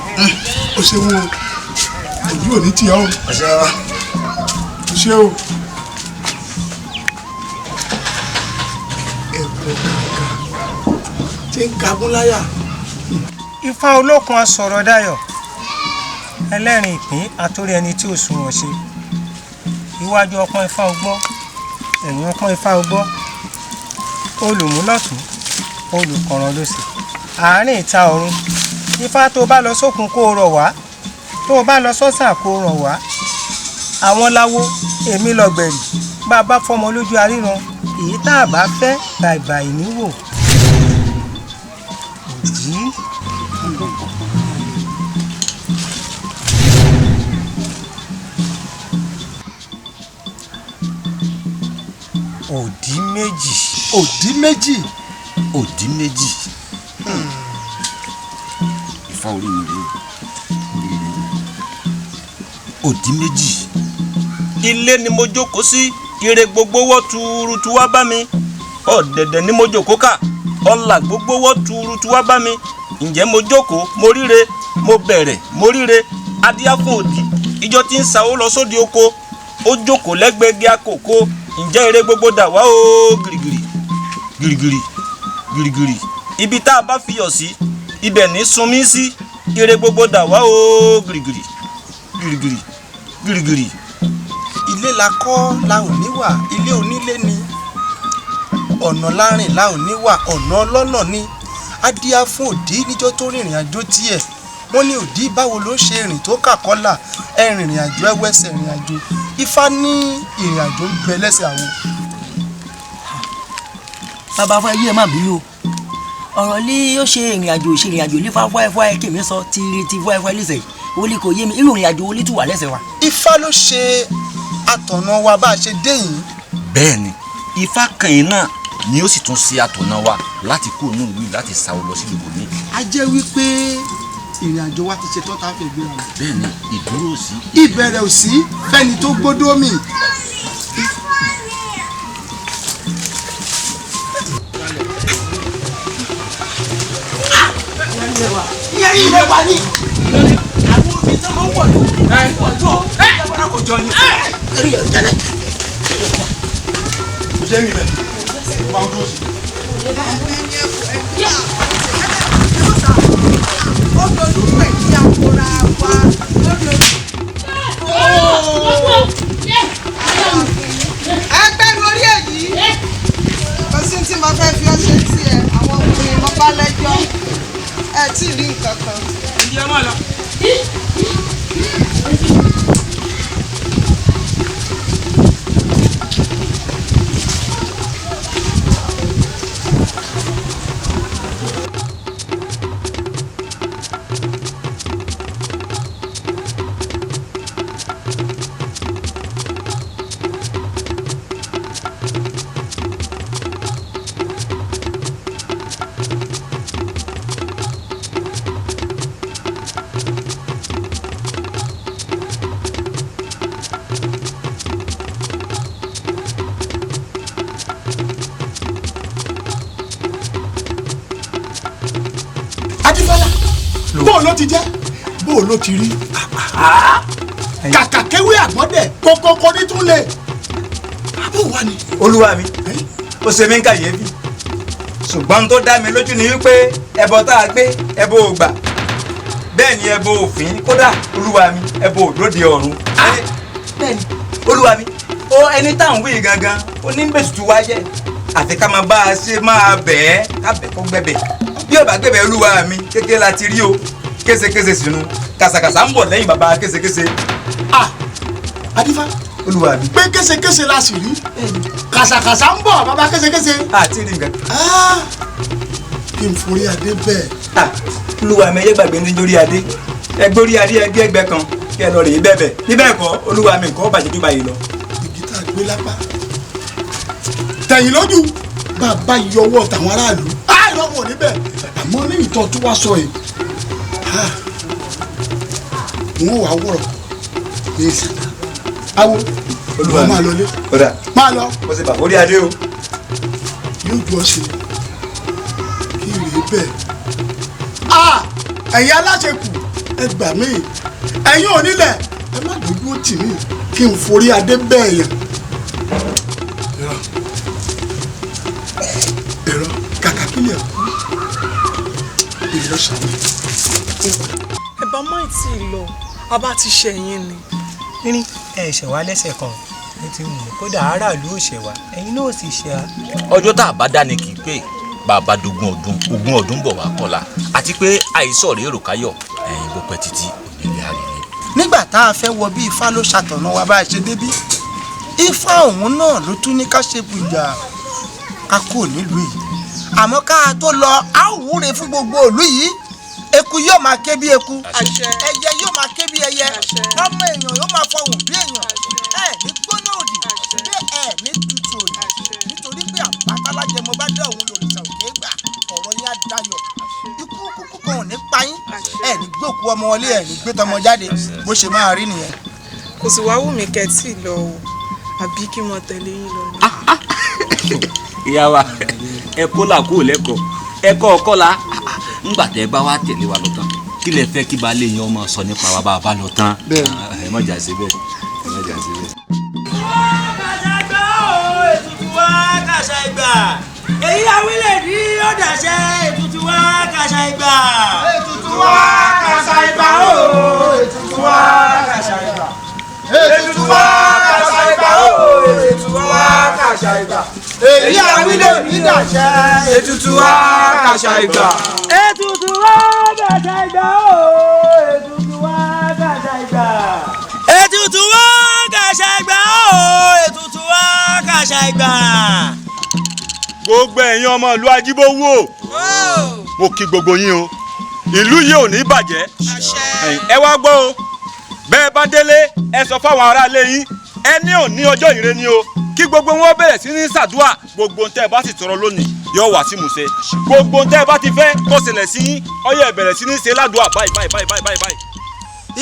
ó ṣe wọn ojú òní tì ọ́. ọ̀sẹ̀ wa. ó ṣe o. ẹ̀bùn kankan tí ń kagún láyà. Ifá olókun asọ̀rọ̀ dayọ̀ ẹlẹ́rìn ìpín àtòrí ẹni tí ò sunwọ̀n ṣe iwájú ọpọ́n Ifá ọgbọ́ ẹ̀yìn ọpọ́n Ifá ọgbọ́ olùmúlọ̀tún olùkọ̀ràn lósì àárín ìta ọ̀run Ifá tó bá lọ sókun kó rọ̀ wá tó bá lọ sọ́sà kó rọ̀ wá àwọn láwo èmi lọ́gbẹ̀rì bá a bá fọmọ lójú aríran èyí tá a bá fẹ́ bàìbàì níwò òjì. òdì méjì. òdì méjì. òdì méjì. Ifá orí mi rèé òdì méjì. ilé ni mo jókòó sí ire gbogbo wọ́ tuurutu wá bá mi ọ̀dẹ̀dẹ̀ ni mo jókòó kà ọlà gbogbo wọ́ tuurutu wá bá mi ǹjẹ́ mo jókòó mo ríre mo bẹ̀rẹ̀ mo ríre adíá fún òdì ìjọ tí ń sàwó lọ sóde oko ó jókòó lẹ́gbẹ̀ẹ́gẹ́ àkókò ǹjẹ́ ire gbogbo dà wá o gìrìgìrì gìrìgìrì gìrìgìrì ibi tá a bá fiyọ̀ sí ibẹ̀ ní sunmí sí ire gbogbo dà wá o gìrìgìrì gìrìgìrì gìrìgìrì. ilé la kọ́ la ò ní wà ilé onílé ni ọ̀nà láàrin la ò ní wà ọ̀nà ọlọ́nà ni adíá fún òdì níjọ́ tó rìnrìn àjò tiẹ̀ wọ́n ní òdì báwo ló ṣe rìn tó kàkọ́là ẹ rìnrìn àjò ẹ wẹ́sẹ̀ rìn àjò Ifá ní ìrìn àjò ń bẹ lẹ́sẹ̀ àwọn. bàbá fún ẹyí ẹ má bínú o ọ̀rọ̀ lé ó ṣe ìrìn àjò ṣe ìrìn àjò lífa fún ẹ kèmí sọ ti fún ẹ lẹ́sẹ̀ wọlé kò yé mi irú ìrìn àjò wọlé tún wà lẹ́sẹ̀ wa. Ifá ló ṣe àtọ̀nà wa bá a ṣe dé yìí. bẹ́ẹ̀ ni Ifá kan yìí náà ni ó sì tún ṣe àtọ̀nà wa láti kó inú ìlú láti sá ọ lọ sí ìlú mi. a jẹ́ wípé ìrìn àjò wa ti ṣe tán tá a fẹ́ gbéra lọ. bẹ́ẹ̀ ni ìdúró ò sí. ìbẹ̀rẹ̀ ò sí fẹ́ni tó gbódó mi. ìyẹn ilé wa ni àwọn òbí tó máa ń wọ̀ ló ẹ̀ẹ́dẹ́gbọ́n kò jọ ní. ẹ̀rí ẹ̀ jẹ́lẹ̀. jẹ́mi rẹ̀ máa ń dúró sí. ó dojú pẹ̀ kí a kóra wa lórí ẹgbẹ́ lórí èyí kò sí tí mo fẹ́ fi ọ́ ṣe tiẹ̀ àwọn obìnrin mo bá lẹ́jọ́ ẹ tí ì rí nǹkan kan. ìdí ọmọ lọ. bó ló ti jẹ́ bó ló ti rí kàkà kéwé àgbọ́dẹ̀ kókókó ní tún lè bó wà ní. olúwa mi ó ṣe mí ń kàyéfì ṣùgbọ́n tó dá mi lójú ni wípé ẹbọ tá a gbé ẹbọ ògbà bẹ́ẹ̀ ni ẹbọ òfin kódà olúwa mi ẹbọ òdòdó ọ̀run. bẹ́ẹ̀ ni olúwa mi ó ẹni tá à ń wí gangan ó ní bẹ́sùtù wá jẹ́ àfi ká máa bá a ṣe máa bẹ́ẹ̀ ká bẹ̀ kó gbẹ́bẹ̀ bí ọba gbẹ̀bẹ̀ olúwa mi kékeré la ti rí o késekése sínú kàsàkàsà ń bọ̀ lẹ́yìn bàbá késekése. adífá olúwa mi. pé késekése la sì rí kàsàkàsà ń bọ̀ bàbá késekése. àti rí nǹkan. kí n forí adé bẹ́ẹ̀. olúwa mi ẹyẹ gbàgbé nítorí adé ẹgbẹ́ orí adé ẹgbẹ́ ẹgbẹ́ kan kí ẹ lọ rèé bẹ́ẹ̀ bẹ́ẹ̀ níbẹ̀ kọ́ olúwa mi nǹkan bàjẹ́ tó báyìí lọ. igi tá a gbé lápá tẹ̀yìn lójú bàbá yọwọ́ tàwọn aráàlú lọ́wọ́ níbẹ̀ àmọ́ ní ìtọ́ tó wá sọ yìí wọ́n wà wọ̀rọ̀ ní ìsìn. awo olúwa máa lọlé. ọ̀dà máa lọ. mo ti bà orí adé o. yóò ju ọ ṣe kí rèé bẹ́ẹ̀. ẹ̀yin aláṣekù ẹ gbà mí ẹ̀yin onílẹ̀ ẹ má dojú ó tì mí kí n forí adé bẹ́ẹ̀ yẹn. ẹ̀rọ kàkà kílẹ̀ kú ìrọ̀ ṣàmì. ẹ bá má tí ì lọ a bá ti ṣẹ̀yìn ni. ní ẹ ṣẹ̀ wá lẹ́sẹ̀ kan ní ti wù kódà aráàlú ò ṣẹ̀ wá ẹ̀yin náà ò sì ṣe á. ọjọ́ tá a bá dá ni kì í pé bàbá dogun ọdún bọ̀ wá kọ́la àti pé àìsàn rèé rò káyọ̀ ẹ̀yin bó pẹ́ títí onílé àrílé. nígbà tá a fẹ́ wọ bí ifá ló ṣàtọ̀nà wa bá a ṣe débí ifá òun náà ló tún ní ká ṣe bùjà ká kó nílùú yìí àmọ́ ká tó lọ a ó wúre fún gbogbo ìlú yìí eku yóò máa ké bí eku ẹyẹ yóò máa ké bí ẹyẹ ọmọ èèyàn yóò máa fọhùn bí èèyàn ẹ ní gbóná òdì bí ẹ ní tutù òdì nítorí pé àbátálájẹ mo bá dé òun lòrìṣà òkè gbà ọ̀rọ̀ yín á dayọ̀ ikú kúkú kan ò ní pa yín ẹ ní gbòkú ọmọ wọlé ẹ ní gbé tọmọ jáde bó ṣe máa rí nìyẹn. kò sì wá wù mí kẹ́tì lọ o àbí kí mo tẹ̀lé yín lọ ni. ìyá wa ẹ kó là kó lẹ́kọ̀ọ́ ẹ kọ́ ọkọ́ la ńgbà tẹ́ bá wa tẹ̀lé wa lọ tán kí lẹ fẹ́ kí baálé yín ọmọ sọ nípa wa bá a bá lọ tán ẹ má jà sí bẹ́ẹ̀ ẹ má jà sí bẹ́ẹ̀. ètùtù wa kàṣà ìgbà èyí àwílẹ̀ ní ó dàṣẹ ètùtù wa kàṣà ìgbà. ètùtù wa kàṣà ìgbà o ètùtù wa kàṣà ìgbà. ètùtù wa kàṣà ìgbà o ètùtù wa kàṣà ìgbà. èyí àwílẹ̀ ní dàṣẹ ètùtù wa kàṣà ìgbà. ètùtù wa kàṣà ìgbà o ètùtù wa kàṣà ìgbà. ètùtù wa kàṣà ìgbà o ètùtù wa kàṣà ìgbà. gbogbo ẹ̀yin ọmọ ìlú Ajíbówú o mo kí gbogbo yín o ìlú yìí ò ní bàjẹ́ ẹ wá gbọ́ o bẹ́ẹ̀ bá délé ẹ sọ fáwọn aráalé yín ẹ ní òní ọjọ́ ìre ni o kí gbogbo wọn bẹ̀rẹ̀ sí ní ṣàdúrà gbogbo ntẹ́ ẹ bá sì tọrọ lónìí yóò wá sí ìmúṣẹ gbogbo ntẹ́ ẹ bá ti fẹ́ kó ṣẹlẹ̀ sí yín ó yá ẹ bẹ̀rẹ̀ sí ní ṣe ládùúgbà báyìí.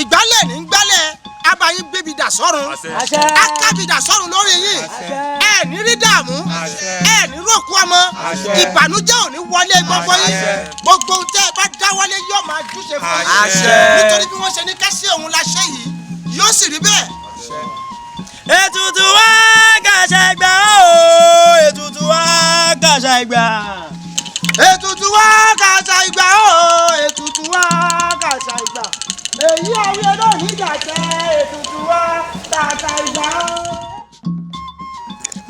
ìgbálẹ̀ ní gbálẹ̀ abayín gbébi dà sọ́run akábi dà sọ́run lórí yín ẹ ní rí dààmú ẹ ní ròkú ọmọ ìbànújẹ́ ò ní wọlé gbogbo yín gbogbo tẹ́ ẹ bá dáwọ́lé yóò máa júṣe fún yín nítorí bí wọ́n ṣe ní kẹ́sí òun la ṣe yìí yóò sì rí bẹ́ẹ̀. ètùtù wa kàṣà ìgbà o ètùtù wa kàṣà ìgbà. ètùtù wa kàṣà ìgbà o ètùtù wa kàṣà ìgbà èyí àwọn náà nígbà tẹ ètùtù wa kàṣà ìgbà o.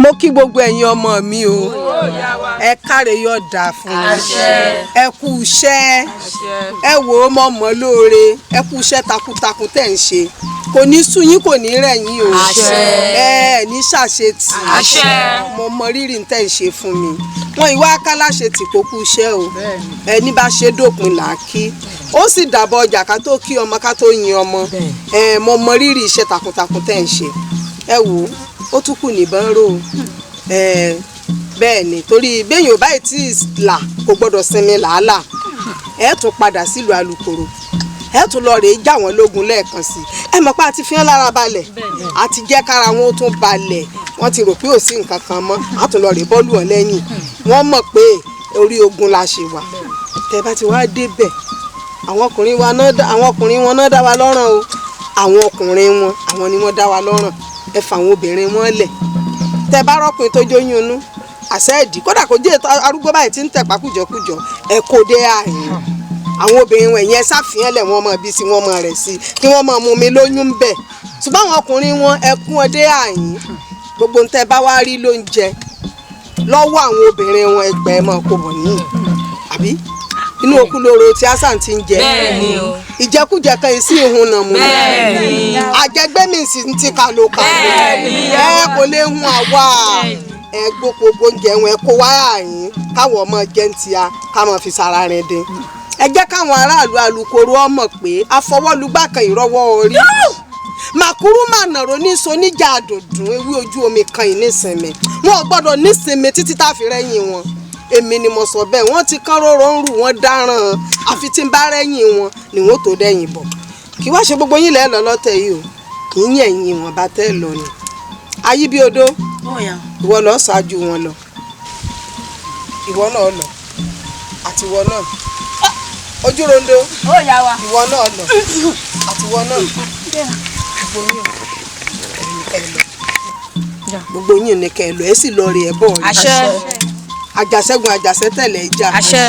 mo kí gbogbo ẹ̀yin ọmọ mi o ẹ káre yóò dáa fún ẹ kú iṣẹ́ ẹ wò ó mọ̀ lóore ẹ kú iṣẹ́ takuntakun tẹ̀ ń ṣe kò ní sú yín kò ní rẹ̀ yín o ẹ ní ṣàṣetì mo mọ rírì tẹ̀ ń ṣe fún mi wọn ìwà akáláṣetì kò kú iṣẹ́ o ẹni bá ṣe dópin là á kí ó sì dàbọ̀ ọjà ká tó kí ọmọ ká tó yin ọmọ mo mọ rírì iṣẹ́ takuntakun tẹ̀ ń ṣe ẹ wò ó tún kù nìbọn rò bẹ́ẹ̀ ni torí béèyàn báyìí tí là kò gbọ́dọ̀ sinmi làálàá ẹ tún padà sílùú alukoro ẹ tún lọ rèé já wọn lógun lẹ́ẹ̀kan sí ẹ mọ̀ pé àti fíán lára balẹ̀ àti jẹ́ kára wọn ó tún balẹ̀ wọ́n ti rò pé ò sí nǹkan kan mọ́ a tún lọ rèé bọ́ọ̀lù wọn lẹ́yìn wọ́n mọ̀ pé orí ogun la ṣe wà tẹ́ bá ti wá débẹ̀ àwọn ọkùnrin wọn náà dá wa lọ́rùn o àwọn ọkùnrin wọn àwọn ni wọ́n dá wa lọ́rùn ẹ fà àwọn obìnrin wọn lẹ̀ tẹ́ bá rọ́kùnrin tó jóyún inú àṣẹ ẹ̀dì kódà kó jẹ́ arúgbó báyìí tí ń tẹ̀pá kùjọkùjọ ẹ kó dé àyìn àwọn obìnrin wọn ìyẹn ṣàfihàn lẹ̀ wọ́n mọ bí sí wọ́n mọ rẹ̀ sí kí wọ́n mọ mú mi lóyún ń bẹ̀ ṣùgbọ́n àwọn ọkùnrin wọn ẹ kún ọ dé àyìn gbogbo ntẹ́ bá wá rí ló ń jẹ lọ́wọ́ àwọn obìnrin wọn ẹgbẹ́ ẹ mọ̀ kó bọ̀ níyì àbí inú okú lóró tí asan ti ń jẹ ìjẹkújẹ kan sí ìhun náà mú àjẹgbẹ́ mi sì ń ti kàlókà ẹ kò lè hun àwa ẹ gbogbo oúnjẹ wọn ẹ kó wáyà yín káwọn ọmọ jẹntia káwọn fi sara rìn dín ẹ jẹ́ káwọn aráàlú alukoro ọmọ pé afọwọ́lùgbà kan ìrọwọ́ orí màkúrú mànàró ní soníjà àdùndùn ewé ojú omi kan yìí nísinmi wọn ò gbọ́dọ̀ nísinmi títí tá a fi rẹ́yìn wọn èmi ni mo sọ bẹ́ẹ̀ wọ́n ti kán róró ń rù wọ́n dáràn àfi tí ń bá rẹ́yìn wọn ni wọ́n tó dẹ́yìn bọ̀ kí wá ṣe gbogbo yín lẹ́ẹ̀ lọ lọ́tẹ̀ yìí o kì í yẹ̀yìn wọn bá tẹ́ lọ ni ayí bí odó ìwọ lọ ṣáájú wọn lọ ìwọ náà lọ àti ìwọ náà ojú rondo ìwọ náà lọ àti ìwọ náà gbogbo yín ní kẹ́ lọ ẹ sì lọ rí ẹ bọ àṣẹ àjàṣẹ́gun àjàṣẹ́tẹ̀lẹ̀ ìjà àṣẹ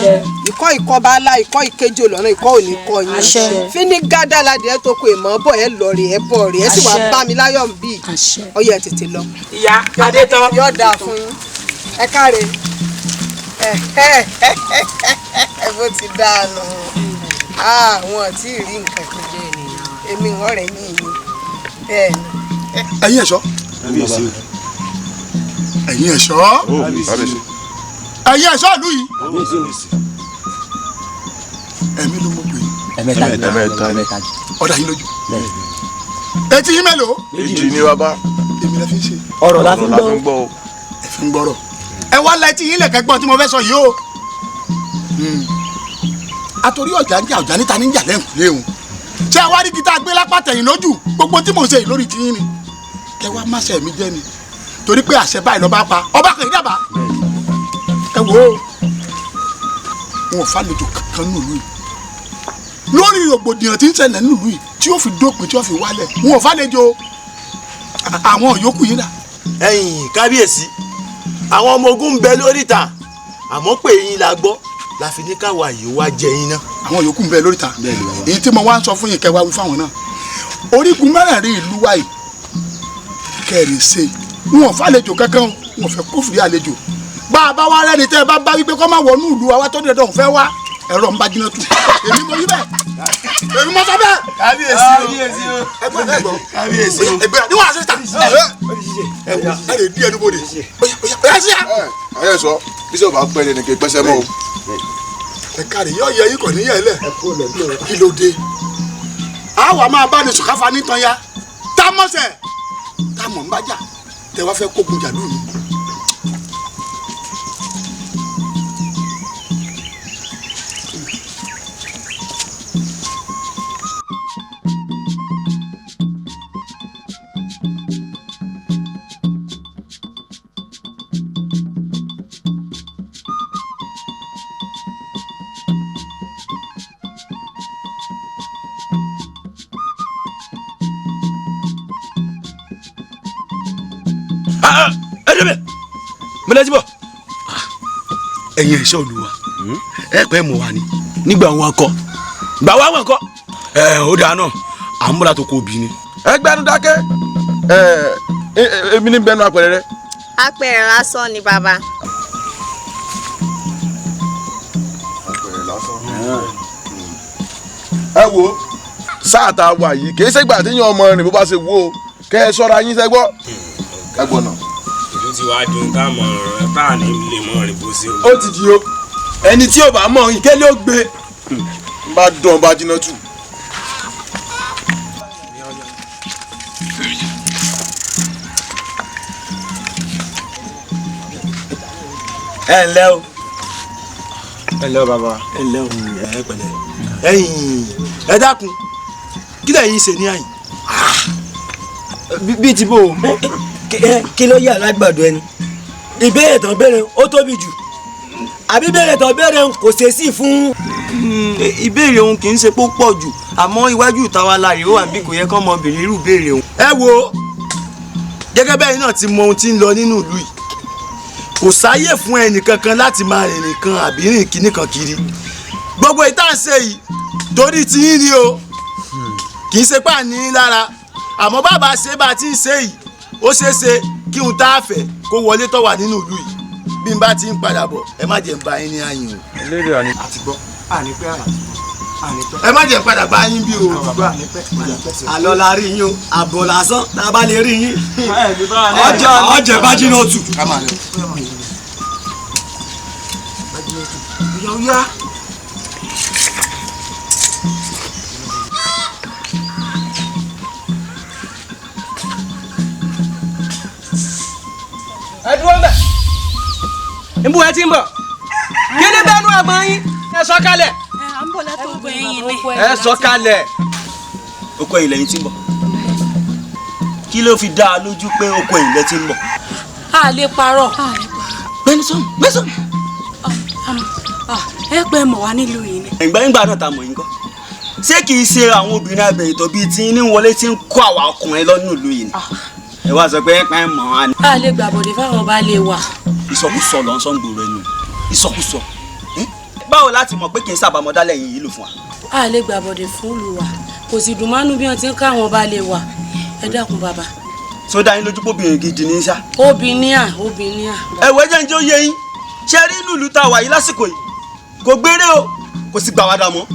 ikọ́ bala ikọ́ ìkejì lọ́nà ikọ́ òní kọ́ yín àṣẹ fíní gádà ládìẹ tó kó èèmọ̀ bọ̀ ẹ lọ rí ẹ bọ̀ rí ẹ sì wá bá mi láyọ̀ ń bì ọyẹ tètè lọ. ìyá adé tán yóò dáa fún yín ẹ káre bó ti dáa nù àwọn tí ì rí nǹkan kan jẹ ènìyàn èmi wọn rẹ ní ìyìn bẹ́ẹ̀ ni. ẹ̀yin ẹ̀ṣọ́ ẹ̀yin ẹ̀ṣọ́ ẹ̀yin ẹ̀ṣọ́ ìlú yìí ẹ̀mí ló mọ̀ pé ẹ̀mẹ́ta ọ̀dà yín lójú etí yín mélòó. méjì ni bàbá. èmi la fi ń ṣe. ọ̀rọ̀ la fi ń gbọ́ o. ẹ fi ń gbọ́rọ̀. ẹ wá la etí yín lẹ̀kẹ́ gbọ́n tí mo fẹ́ sọ yìí o. àtòrí ọ̀jà ń jà ọ̀jà níta ní jà lẹ́ǹkùlé òun. ṣé ẹ wá rí gita gbé lápá tẹ̀yìn lójú gbogbo tí mò ń ṣe yìí lórí tiyín ni. kẹ wá má ṣe mi jẹ́ ni torí pé àṣẹ báyìí lọ́ba pa ọba kan ìdábàá. ẹ wo wọn ò fàlejò kankan nílùú yìí lórí rògbòdìyàn tí ń ṣẹlẹ̀ nílùú yìí tí yóò fi dópin tí yóò fi wálẹ̀ wọn ò fàlejò àwọn yòókù yìí dà. ẹ̀yin kábíyèsí àwọn ọmọ ogun ń bẹ lóríta àmọ́ pé yín la gbọ́ la fi ní káwa yìí wá jẹ yín náà. àwọn yòókù ń bẹ lóríta èyí tí mo wá ń sọ fún yín kẹ́ wá wí fáwọn náà orígun mẹ́rẹ̀ẹ̀rin ìlú wa yìí kẹrin ṣe wọn ò fàlejò kankan wọn ò fẹ́ kófìrí àlejò bá a bá wá rẹ́ni tẹ́ ẹ bá bá wípé kọ́ máa wọnú ìlú wa wá tó dẹ̀ dọ̀hún fẹ́ wá ẹ̀rọ ń bá jiná tù èmi mo yí bẹ́ẹ̀ èmi mo sọ bẹ́ẹ̀. kábíyèsí o ẹgbẹ́ ẹgbọ́ kábíyèsí o ẹgbẹ́ níwọ̀n àṣìṣà ẹwọ ẹ lè di ẹnu bòde oya sí à. ayé sọ bísọ̀ bá pẹ́ lẹ́nu kí pẹ́sẹ́ mọ́ o. ẹ kárí yọ yẹ yìí kò ní yẹ lẹ kí ló dé àwa máa bá ní sùkáfà nítan ya támọ́sẹ̀ támọ̀ ń bá jà tẹ wá fẹ́ kógun jà lónìí. ẹdẹbẹ mọlẹtí bọ. ẹ̀yin ẹ̀ṣọ́ Olúwa ẹ pẹ́ mọ̀ wá ni nígbà wọn kọ gbà wá wọn kọ ó dáa náà à ń múra tó kó obì ni. ẹ gbẹnu dákẹ́ èmi ní bẹnu apẹ̀rẹ̀ rẹ. apẹ̀rẹ̀ lásán ni bàbá. apẹ̀rẹ̀ lásán. ẹ wo sáà tá a wà yìí kì í ṣègbà tí yan ọmọ rìn bó bá ṣe wò ó kẹ ẹ ṣọ́ra yín sẹ́gbọ́. ẹ gbọ́ náà. ìlú ti wá dùn ká mọ̀ ẹ bá ní lè mọ̀ rìn bó ṣe wò. ó ti di o ẹni tí ò bá mọ̀ ìkélé ó gbé n bá dán bá jiná tù. ẹ ǹlẹ́ o. ẹ ǹlẹ́ o bàbá. ẹ ǹlẹ́ o ẹ pẹ̀lẹ́ ẹ̀yin ẹ dákun kí lẹ̀yin ṣe ní àyìn. bíi ti bò ó kí ló yà lágbàdo ẹni ìbéèrè tán béèrè ó tóbi jù àbí béèrè tán béèrè kò ṣe sí fún. ìbéèrè òun kì í ṣe pó pọ̀ jù àmọ́ iwájú ìtawà láàyè ó wà bí kò yẹ kọ́ ọmọbìnrin irú béèrè òun. ẹ wo gẹ́gẹ́ bẹ́ẹ̀ náà ti mọ ohun tí ń lọ nínú ìlú yìí kò sáyè fún ẹnìkankan láti máa rìn nìkan àbí rìn kíní kan kiri gbogbo ìtànṣe yìí torí ti yín ni o kì í ṣe pà ní lára àmọ́ bàbá ṣe bá ti ń ṣe yìí ó ṣeé ṣe kí n tá a fẹ́ kó wọlé tó wà nínú ìlú yìí bí n bá ti ń padà bọ̀ ẹ má jẹ́ n bá yín ní àyìn o. eléré àní. àti gbọ́ àní pẹ́ ẹ má jẹ́ n padà bá yín bí o. àlọ́ la rí yín o àbọ̀ lásán tá a bá lè rí yín ọjọ́ bá jiná tù. Yá. ẹ dúró mbẹ nbú ẹ ti ń bọ̀ kí ni bẹ́ẹ̀ nú àgbọn yín ẹ sọ kalẹ̀. à ń bọ̀ látọ̀ ògùn ẹ̀yìn ni. ẹ sọ kalẹ̀. ó kọ́ ilẹ̀ yín tí ń bọ̀. kí ló fi dá a lójú pé oko ilẹ̀ ti ń bọ̀. a lè parọ́. gbẹ́nisọ́n gbẹ́sọ́n. ẹ pẹ́ mọ̀ wá nílùú yìí ni. ìgbà náà ta mọ̀ yín kọ́ ṣé kì í ṣe àwọn obìnrin abẹ̀yìntọ́ bíi tí ní wọlé tí ń kó àwa ọkùnrin lọ́nà ìlú yìí ni. ẹ wá sọ pé ẹ pẹ́ mọ̀ wá ni. a lè gbàbọ̀dé fáwọn bá lè wà. ìsọkúsọ lọ sọ ń gbòòrò ẹnu ìsọkúsọ. báwo láti mọ̀ pé kì í sábàmọ́dá lẹ́yìn yìí lò fún wa. a lè gbàbọ̀dé fún olùwà kò sì dùn mánú bí wọ́n ti ń káwọn bá lè wà. ẹ dákun bàbá. sódà yín lójú póbìnrin gidi ní sá. obìnrin à. ẹ̀wẹ̀ jẹ́ njẹ́ ó yé yín ṣe rí inú ìlú tá a wà yìí lásìkò yìí kò gbére o kò sì gbà wá dà mọ́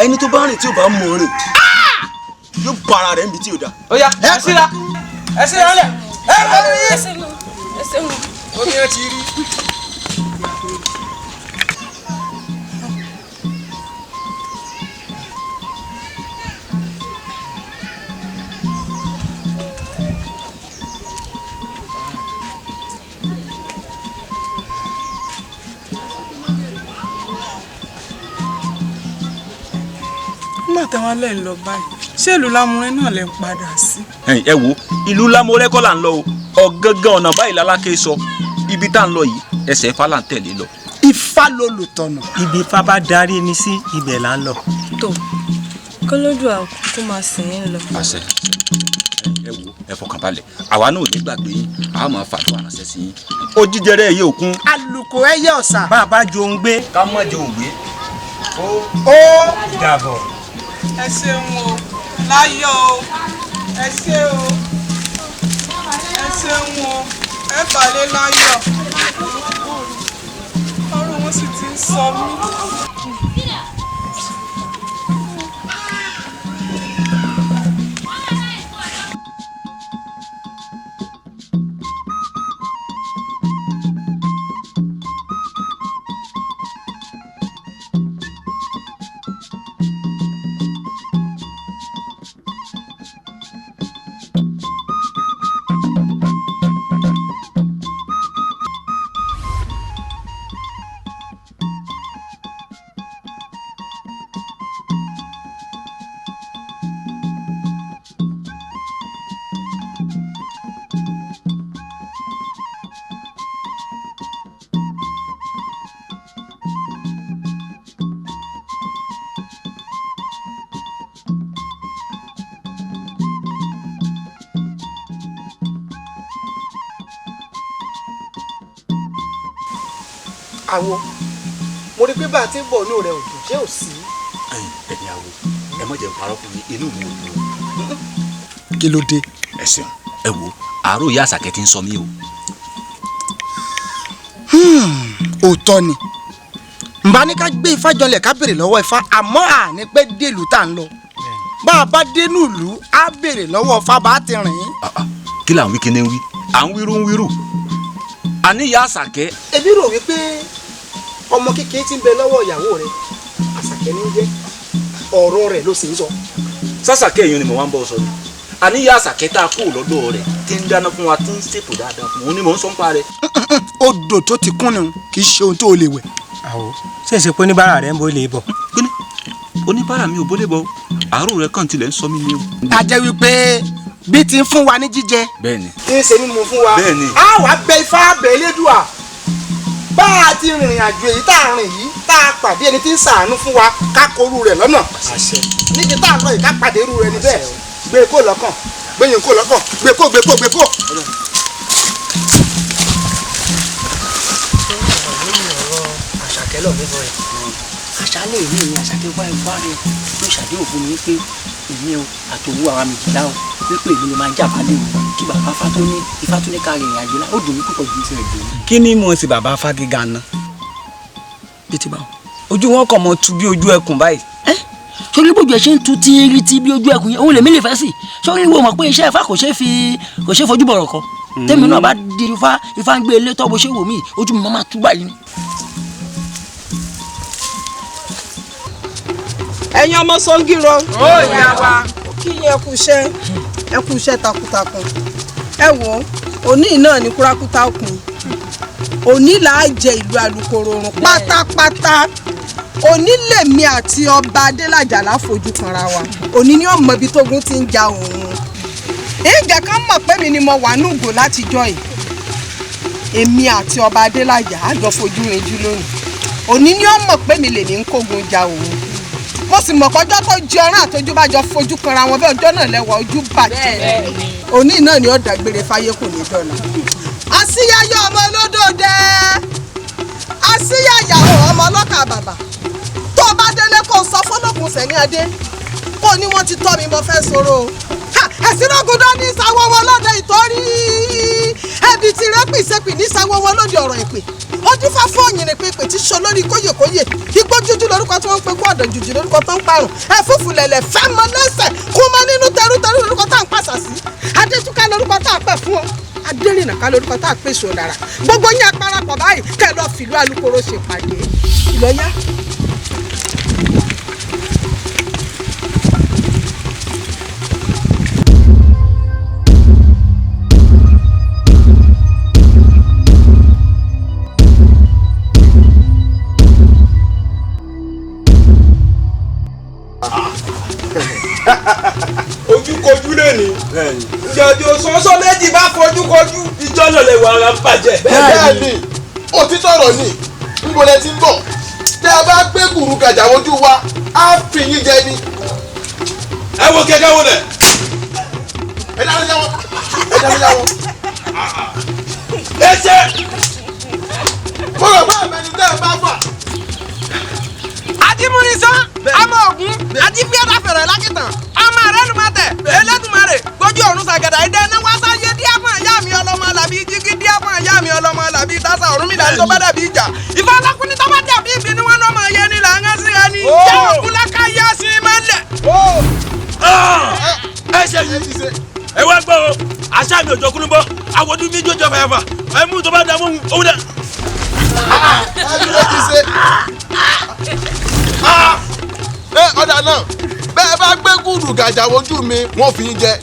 ẹni tó bá rìn tí ò bá mọ̀ rìn yóò bá ara rẹ̀ níbi tí ò dá. ó yá ẹ síra lẹ ẹ ṣeun. omi ẹ ti rí. nígbà táwọn lẹ́ ń lọ báyìí ṣé ìlú lámúrẹ́ náà lẹ́ ń padà sí. ẹ wo ìlú lámúrẹ́ kọ́ là ń lọ o ọ̀gángan ọ̀nà báyìí lálákè sọ ibi tá à ń lọ yìí ẹsẹ̀ Ifá là ń tẹ̀lé lọ. Ifá lolùtọ̀nà. ibi Ifá bá darí ni sí ibẹ̀ là ń lọ. tó kólódù àkú tó máa sìn ín lọ. àṣẹ ẹ wo ẹ fọkàn balẹ̀ àwa náà ò ní gbàgbé yín àá máa fàdúrà ránṣẹ́ sí yín ó jíjẹrẹ ẹyẹ òkun. alùkò ẹyẹ ọ̀sà. bá a bá jo ń gbé. ká má jo ń gbé. ó dàbọ̀. ẹ ṣeun o láyọ̀ o ẹ ṣé o ẹ ṣeun o ẹ balẹ̀ láyọ̀ ọrùn wọn sì ti ń sọ mí. àwo mo rí pé bá a ti ń bọ̀ inú rẹ̀ ò dùn ṣé ò sí. ẹ̀yin àwo ẹ má jẹ́ n parọ́ fún mi inú mi ò dùn. kí ló dé. ẹ ṣeun ẹ wo àárò ìyá àṣàkẹ́ ti ń sọ mí o. òótọ́ ni nbá ní ká gbé Ifá jọlẹ̀ ká béèrè lọ́wọ́ Ifá àmọ́ àní pé dèlù tá à ń lọ bá a bá dénú ìlú á béèrè lọ́wọ́ Ifá bá ti rìn. kí là ń wí kíní wí à ń wíru ń wíru àní ìyá àṣàkẹ́. èmi rò wípé ọmọ kékeré tí ń bẹ lọ́wọ́ ìyàwó rẹ̀ àṣàkẹ́ ní jẹ́ ọ̀rọ̀ rẹ̀ ló sì ń sọ. sásàkẹ́ yìí ni mo wá ń bọ́ sọ ni àní ìyá àṣàkẹ́ tá a kó lọ́dọ̀ rẹ̀ tí ń dáná fún wa tí ń ṣètò dáadáa fún òun ni mò ń sọ ń pa rẹ̀. odò tó ti kún ni kì í ṣe ohun tó o lè wẹ̀. àwọ̀ ṣèṣe pé oníbàárà rẹ̀ ń bó lè bọ̀. oníbàárà mi ò bó lè bọ̀ àárò rẹ̀ kàn tilẹ̀ ń sọ mí ni o. a jẹ́ wípé bí ti ń fún wa ní jíjẹ. bẹ́ẹ̀ni. kí n ṣe mímu fún wa. bẹ́ẹ̀ni. a wàá bẹ Ifá bẹ Elédùà bá a ti rìnrìn àjò èyí tá a rìn yìí tá a pàdé ẹni tí ń ṣàánú fún wa ká korú rẹ̀ lọ́nà. níbi tá a lọ yìí ká pàdé irú rẹ̀ níbẹ̀ gbé kó lọ́kàn gbé yín kó lọ́kàn gbé kó gbé kó gbé kó. àṣàkẹ́ lọ níbọ̀ rẹ̀ àṣálẹ̀ èmi ni àṣàkẹ́ wá Ifá rẹ̀ ló ṣàdéhùn fún mi pé èmi o àtòwú àwa méjìlá o wípé èmi ló máa ń jàbálẹ̀ o kí bàbá Ifá tó ní ká rìnrìn àjò náà ó dùn mí púpọ̀ ju ti rẹ̀ dùn mí. kí ni mo sì bàbá Fágíga ná. bí ti bá wọn. ojú wọn kàn mọ tu bí ojú ẹkùn báyìí. sórí bójú ẹ ṣe ń tu tí bí ojú ẹkùn yẹn òun lèmi lè fẹ́ sí sórí wo mọ̀ pé iṣẹ́ Ifá kò ṣeé fojú bọ̀rọ̀ kọ tẹ́mi náà bá di Ifá ń gbé ilé tọ́ bó ṣe wò mí ojú mi máa tú báyìí. ẹ̀yin ọmọ Songiro. ó ìyá wa. kí yẹn ẹ kú iṣẹ́ takuntakun ẹ wò òní náà ní kúrákútà òkun òní là á jẹ ìlú Alukoro run pátápátá òní lèmi àti ọba Adélàjà láfojú kanra wa òní ni ọmọ ibi tógun ti ń ja òun ìjẹ́ ká mọ̀ pé mi ni mo wà nùgò látijọ́ yìí èmi àti ọba Adélájà á jọ fojú rinjú lónìí òní ni ó mọ̀ pé mi lè ní ń kógun ja òun mo sì mọ̀ kọjọ́ tó jẹ ọ̀rán àtọ́jú bá jọ fojú kanra wọn bẹ́ẹ̀ ọjọ́ náà lẹ́wọ̀ ojú bàjẹ́ òní náà ni ó dàgbére fáyé kò ní dọ̀la. àṣìyáyọ ọmọ olódòdẹ àṣìyáyà ọmọ ọlọ́kà bàbà tó o bá délé kó o sọ fọlọ́kùn sẹ́ni adé kó o ní wọ́n ti tọ́ mi mo fẹ́ sọ̀rọ̀ o ẹ̀sìn ògùdọ́ ní ìsàwọ̀wọ̀ lóde ìtọ́rí ẹbí tí rẹ́pì sẹ́pì ní ìsàwọ̀wọ̀ lóde ọ̀rọ̀ ìpè ó dífá fún òyìnbó pépè tí sọ lórí kóyèkóyè igbó jújú lórúkọ tí wọ́n ń pe kó ọ̀dọ̀ jùjù lórúkọ tó ń parùn ẹ̀fúfù lẹ̀lẹ̀ fẹ́ mọ lẹ́sẹ̀ kú mọ nínú tẹrútẹrú lórúkọ tá à ń pàṣà sí adétúká lórúkọ tá à pẹ̀ fún ọ adérìnàká lórúkọ tá à pèsè ọ̀dàrà gbogbo yín aparapọ̀ báyìí kẹ́ lọ fìlú alukoro ṣèpàdé ìlọ́yà. ojúkojú lè ní. ìjọ̀jọ̀ sọ́sọ́ méjì bá fojúkojú ìjọ náà lè wà ara bàjẹ́. bẹ́ẹ̀ ni òtítọ́ ọ̀rọ̀ ni níbo lẹ ti ń bọ̀ tẹ́ a bá gbé gùrù gàjà wojú wa á fi yín jẹ ni. ẹ wo kẹ̀kẹ́ wo dẹ̀. ẹ dáná yá wọn ẹ dáná yá wọn. ẹ ṣe. mo rò bá ẹ̀mẹ́ni tẹ́ ẹ bá fà. Adimurisan ọmọ Ògún adifiyada fẹrẹ lákìtàn ọmọ rẹ lùmọtẹ Elédùmarè gbójú ọ̀run sàgẹdà ìdẹ ẹni wá sáyé díàfọn ìyá mi ọlọmọ làbí jígí díàfọn ìyá mi ọlọmọ làbí tásà Ọ̀rúnmìlà tó bá dàbí ìjà ìfọ ọlọkùnrin tó bá dàbí ìbí ni wọn lọmọ yẹn ni là ń gán sí ẹni jẹ òkúlẹ ká yá sí i máa ń lẹ. ẹ ṣe yìí ẹ wá gbọ́ o àṣà mi ò jọ kúlú bọ́ àwọn ọdún mi jọjọ fàyàfà ẹ mú tó bá dààmú òun dẹ. ọ̀dà náà bẹ́ẹ̀ bá gbé gùdù gàjà wojú mi wọ́n fi yín jẹ.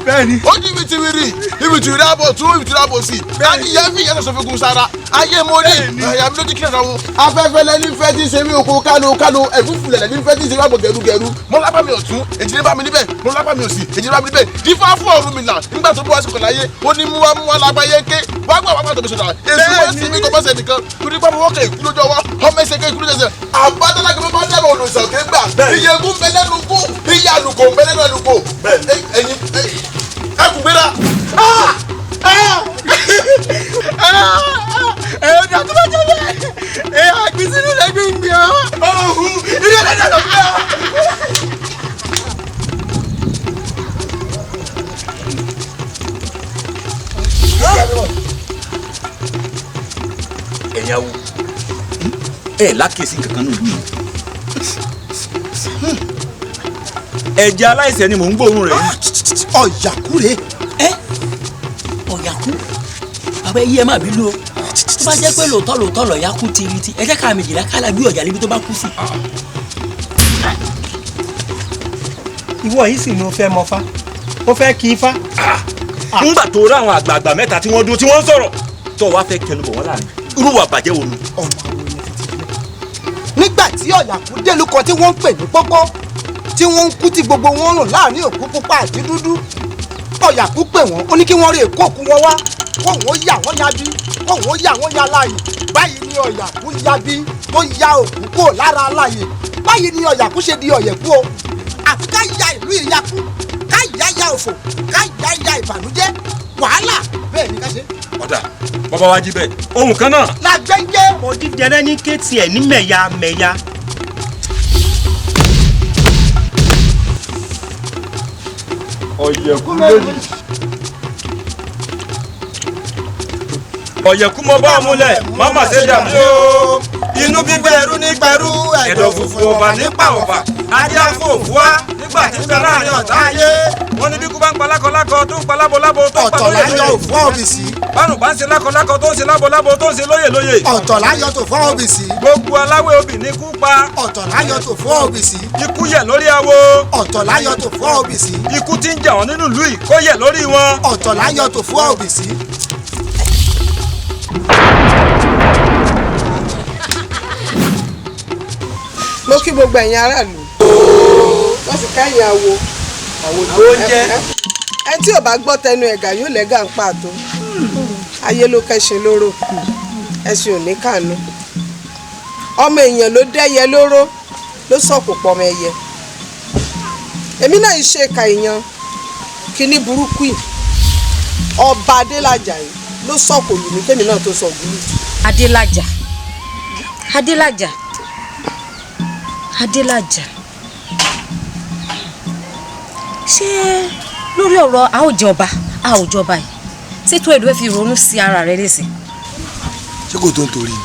bẹ́ẹ̀ni. ó ní ibitiwiri ibitiwiri abo tún ibitiwiri abo sí. láti yẹ fi ìyẹn sọfún gun sára ayé mo ní ẹ̀yà mi lójú kí ẹ̀rọ wọn. afẹ́fẹ́ lẹ́ni fẹ́ tí ń ṣe mí oko kánú ẹ̀fúfù lẹ̀ lẹ́ni fẹ́ tí ń ṣe mí àbọ̀ gẹ̀rúgẹ̀rú. mo lápá mi ọ̀tún èjìlẹ̀ bá mi níbẹ̀ mo lápá mi òsì èjìlẹ̀ bá mi níbẹ̀ dífá fún Ọ̀rúnmìlà nígbà tó bọ́ wá sí kọ̀ọ̀lá yé ó ní mú wá lápá yé ké wá gbà wá gbà tó fi ṣọ̀dà èsì wọ́n sì mí kọ́ bọ́sẹ̀ nìkan torí pé mo wọ́kẹ̀ ìkú lójú ọwọ́ ọmọ ẹsẹ̀ kẹ́ ìkú lójú ẹsẹ̀ àbádálágbé bá dẹ́rọ olùsàn kégbà ìyẹ̀gún bẹ́lẹ́nu kú ìyá àlùkò bẹ́lẹ́nu àlùkò ẹ̀yìn ẹkùn gbéra. ọjà tó bá jẹ bẹ́ẹ̀ àgbìsínú lẹ́gbẹ̀ẹ́ ń gbé ọ. ọ̀hún ilé ẹ̀dá lọ fẹ́ ọ. ẹ̀yin awo ẹ̀ lákèsí kankan náà lù ẹ̀jẹ̀ aláìṣẹ̀ ni mò ń gbóòórùn rẹ̀. ọ̀yàkú rè ẹ ọ̀yàkú bàbá yìí ẹ má bínú o tó bá jẹ́ pé lóòótọ́ lọ̀yà kú tiriti ẹ jẹ́ ká méjìlá kálá gbé ọ̀jà níbi tó bá kú sí. ìwọ yìí sì ni o fẹ́ mọ̀fá o fẹ́ kí ifá. ńgbà tó rá àwọn àgbààgbà mẹ́ta tí wọ́n dúró tí wọ́n ń sọ̀rọ̀ tó wàá fẹ́ kẹnu bọ̀ wọ́n láàrin irú wa bàjẹ́ wo ni. nígbà tí ọ̀yàkú délùú kan tí wọ́n ń pè ní pópó tí wọ́n ń kú tí gbogbo wọn rùn láàrin òkú pupa àti dúdú ọ̀yàkú pè wọ́n ó ní kí wọ́n rí èkó òkú wọn wá kóun ó yà wọ́n ya bí kóun ó yà wọ́n ya láàyè báyìí ni ọ̀yàkú ya bí ó ya òkú kó lára láàyè báyìí ni ọ̀yàkú ṣe di ọ̀yẹ̀kú o àfi ká ya ìlú ìyàkú ká ya òfò ká ya ìbànújẹ́ wàhálà bẹ́ẹ̀ ni ká ṣe. ọ̀dà bàbá wa jí bẹ́ẹ̀ ohun kan náà. làgbẹ́njẹ́. òdìjẹrẹ ní kéétì ẹ̀ ní mẹ̀yà. ọ̀yẹ̀kú lónìí. ọ̀yẹ̀kú mo bá múlẹ̀ mama ṣe dàbí o. inú gbígbẹ́ ẹrú ní pẹ̀rú ẹ̀dọ̀ funfun ọba nípa ọba ajá fún òfúwa nígbà tí ń bẹ láàrin ọ̀tá ayé. wọ́n ní bí kú bá ń pa lákọ̀lákọ̀ tó ń pa lábolábo tó ń pa lóye lóye. ọ̀tọ̀ láyọ̀ òfúwa òbísí. bárùn bá ń ṣe lákọ̀lákọ̀ tó ń ṣe lábolábo tó ń ṣe lóye lóye. ọ̀tọ̀ láyọ̀ tó fún òbísí. gbogbo aláwẹ̀ obì ní kú pa. ọ̀tọ̀ láyọ̀ tó fún òbísí. ikú yẹ̀ lórí awo. ọ̀tọ̀ láyọ̀ tó fún òbísí. ikú tí ń jà wọ́n nínú ìlú yìí kó yẹ̀ lórí wọn. ọ̀tọ̀ láyọ̀ tó fún òbísí. mo kí gbogbo ẹ̀yin aráàlú wọ́n sì káyìn àwo oúnjẹ ẹ tí ò bá gbọ́ tẹnu ẹ̀gà yóò lẹ́gà ń pàtó ayé ló kẹ́sìn lóró ẹ̀sìn ò ní kànú ọmọ èèyàn ló dẹ́yẹ lóró ló sọ̀kò pọ̀mọ ẹyẹ èmi náà ṣe ka èèyàn kíní burúkú yìí ọba Adélájà yìí ló sọ̀kò lù mí kémi náà tó sọ burú. Adélájà Adélájà Adélájà ṣé lórí ọ̀rọ̀ àwòjọba yìí títú ẹ̀dùn ẹ̀ fi ronú sí ara rẹ̀ lẹ́sìn. ṣé kò tó ń torí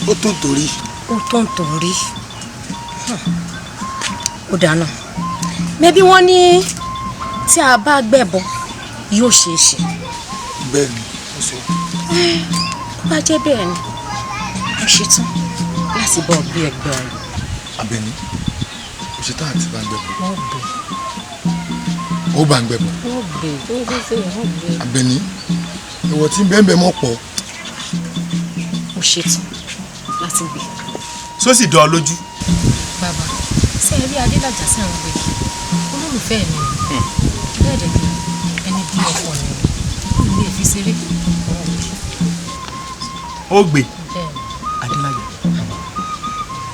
ó tó ń torí. ó tó ń torí ó dáná mẹ́bí wọ́n ní tí a bá gbẹ̀bọ yóò ṣeé ṣe. bẹ́ẹ̀ ni ó sọ. tó bá jẹ́ bẹ́ẹ̀ ni mo ṣetán láti bọ́ gbé ẹgbẹ́ ọ̀run. Àbẹ̀ní ó ṣetán àti bá ń gbẹ̀bọ. wọ́n gbé. ó bá ń gbẹ̀bọ. wọ́n gbé wọ́n gbé. Àbẹ̀ní ìwọ tí ń bẹ́ẹ̀ bẹ́ẹ̀ mọ̀ pọ̀. mo ṣetán láti gbé. sósì dán ọ lójú. bàbá ṣé ẹ rí Adélájà sí àwọn gbèkì olólùfẹ́ mi bẹ́ẹ̀ dẹ̀ ni ẹni bí ọkọ mi kò lè fi ṣeré. ó gbé Adélájà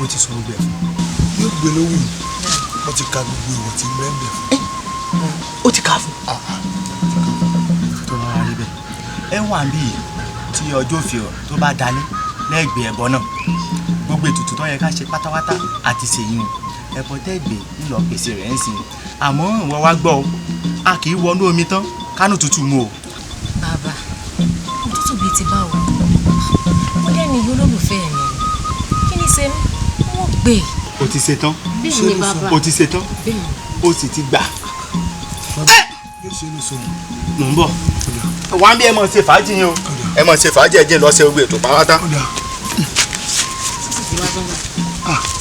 ó ti sọ gbẹ fún yóò gbé lówó yìí wọ́n ti ka gbogbo ìwọ̀n tí ń bẹ́ẹ̀ bẹ́ẹ̀ fún. ó ti kà á fún. tó bá wà rí bẹ́ẹ̀ ẹ wà bí tí ọjọ́ òfin ọ̀ tó bá dalẹ̀ lẹ́gbẹ̀ẹ́ ẹbọ náà gbogbo ètùtù tó yẹ ká ṣe pátápátá àti ṣèyí ẹbọ tẹ́gbẹ̀ ńlọ pèsè rẹ̀ ń sìn àmọ́ ìwọ wá gbọ́ ọ a kì í wọnú omi tán kánú tútù mu o. bàbá òtútù bíi ti báwo ó dẹ́ni yóò lólùfẹ́ mi kí ni ṣe wọ́n gbé. o ti ṣe tán bẹ́ẹ̀ ni bàbá o ti ṣe tán o sì ti gbà. yóò ṣe ló sọ̀rọ̀. mò ń bọ̀ wá bí ẹ mọ̀ ṣe fàájì yín o ẹ mọ̀ ṣe fàájì ẹ jẹ́ lọ́sẹ̀ ogun ètò pàápàá.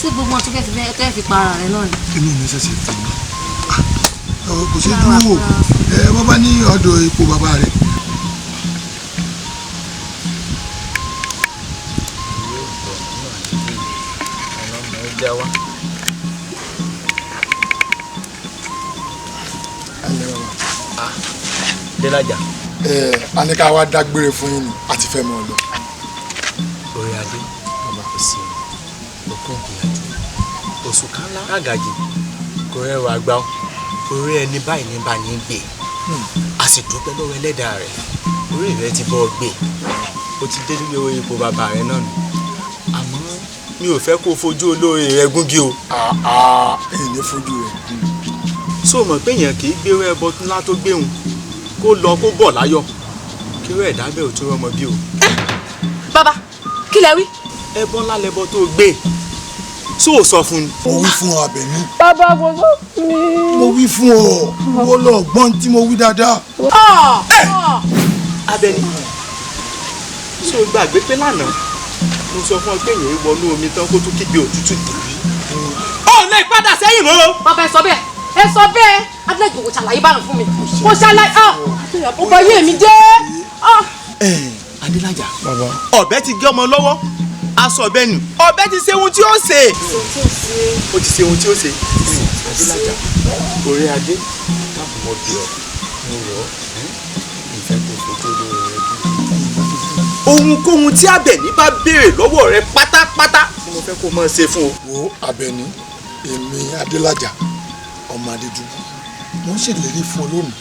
ṣé gbogbo wọn tó fẹ́ fi para rẹ náà ni. inú mi ṣẹ̀ṣẹ̀ tó ní. kò ṣe dúró wò wọ́n bá ní ọ̀dọ̀ ipò bàbá rẹ̀. Adélájà. a ní ká wá dágbére fún yín ni a ti fẹ́ mọ́ ọ lọ. orí adé ọmọ kò sí òkú ògbìyànjú oṣù kan lágàjì kò rẹwà gbá ọ orí ẹni báyìí ní bá ní gbé a sì dúpẹ́ lọ́wọ́ ẹlẹ́dàá rẹ̀ orí rẹ̀ ti bọ́ gbé o ti dé nílé ipò bàbá rẹ̀ náà nù àmọ́ mi ò fẹ́ kó fojú olóore rẹ̀ gúngi o. èyí ní fojú rẹ̀ gún. sọ mọ̀ pé èèyàn kì í gbé ẹbọ ńlá tó gbéhùn kó lọ kó bọ̀ láyọ̀ kí rẹ̀ dábẹ́ ò tó rọmọ bí o. bàbá kí lẹ wí. ẹbọ ńlá lẹbọ tó gbé tó o sọ fún un. mo wí fún ọ Àbẹ̀ní. bàbá kò sọ fún mi. mo wí fún ọ wo lọ gbọ́n tí mo wí dáadáa. Àbẹ̀ní ṣé o gbàgbé pé lánàá mo sọ fún ọ pé èèyàn wọnú omi tán kó tún kígbe òtútù dìbí. ó lè padà sẹ́yìn mọ́. bàbá ẹ sọ bẹ́ẹ̀ ẹ sọ bẹ́ẹ̀ Adélájà kò ṣàlàyé báyìí fún mi kò ṣàlàyé ó bọ yé mi dé. Adélájà ọ̀bẹ ti gé ọmọ lọ́wọ́ aṣọ ọ̀bẹ nù ọ̀bẹ ti ṣe ohun tí ó ṣe. ó ti ṣe ohun tí ó ṣe. Adélájà orí adé dáàbò mọ bí ọ mo rọ ìfẹ́ kò fojú olóore rẹ bí. ohunkóhun tí Àbẹ̀ní bá béèrè lọ́wọ́ rẹ pátápátá ni mo fẹ́ kó máa ṣe fún o. wo Àbẹ̀ní èmi Adélájà ọmọ Adédùbú mo ń ṣèlérí fún ọ lónìí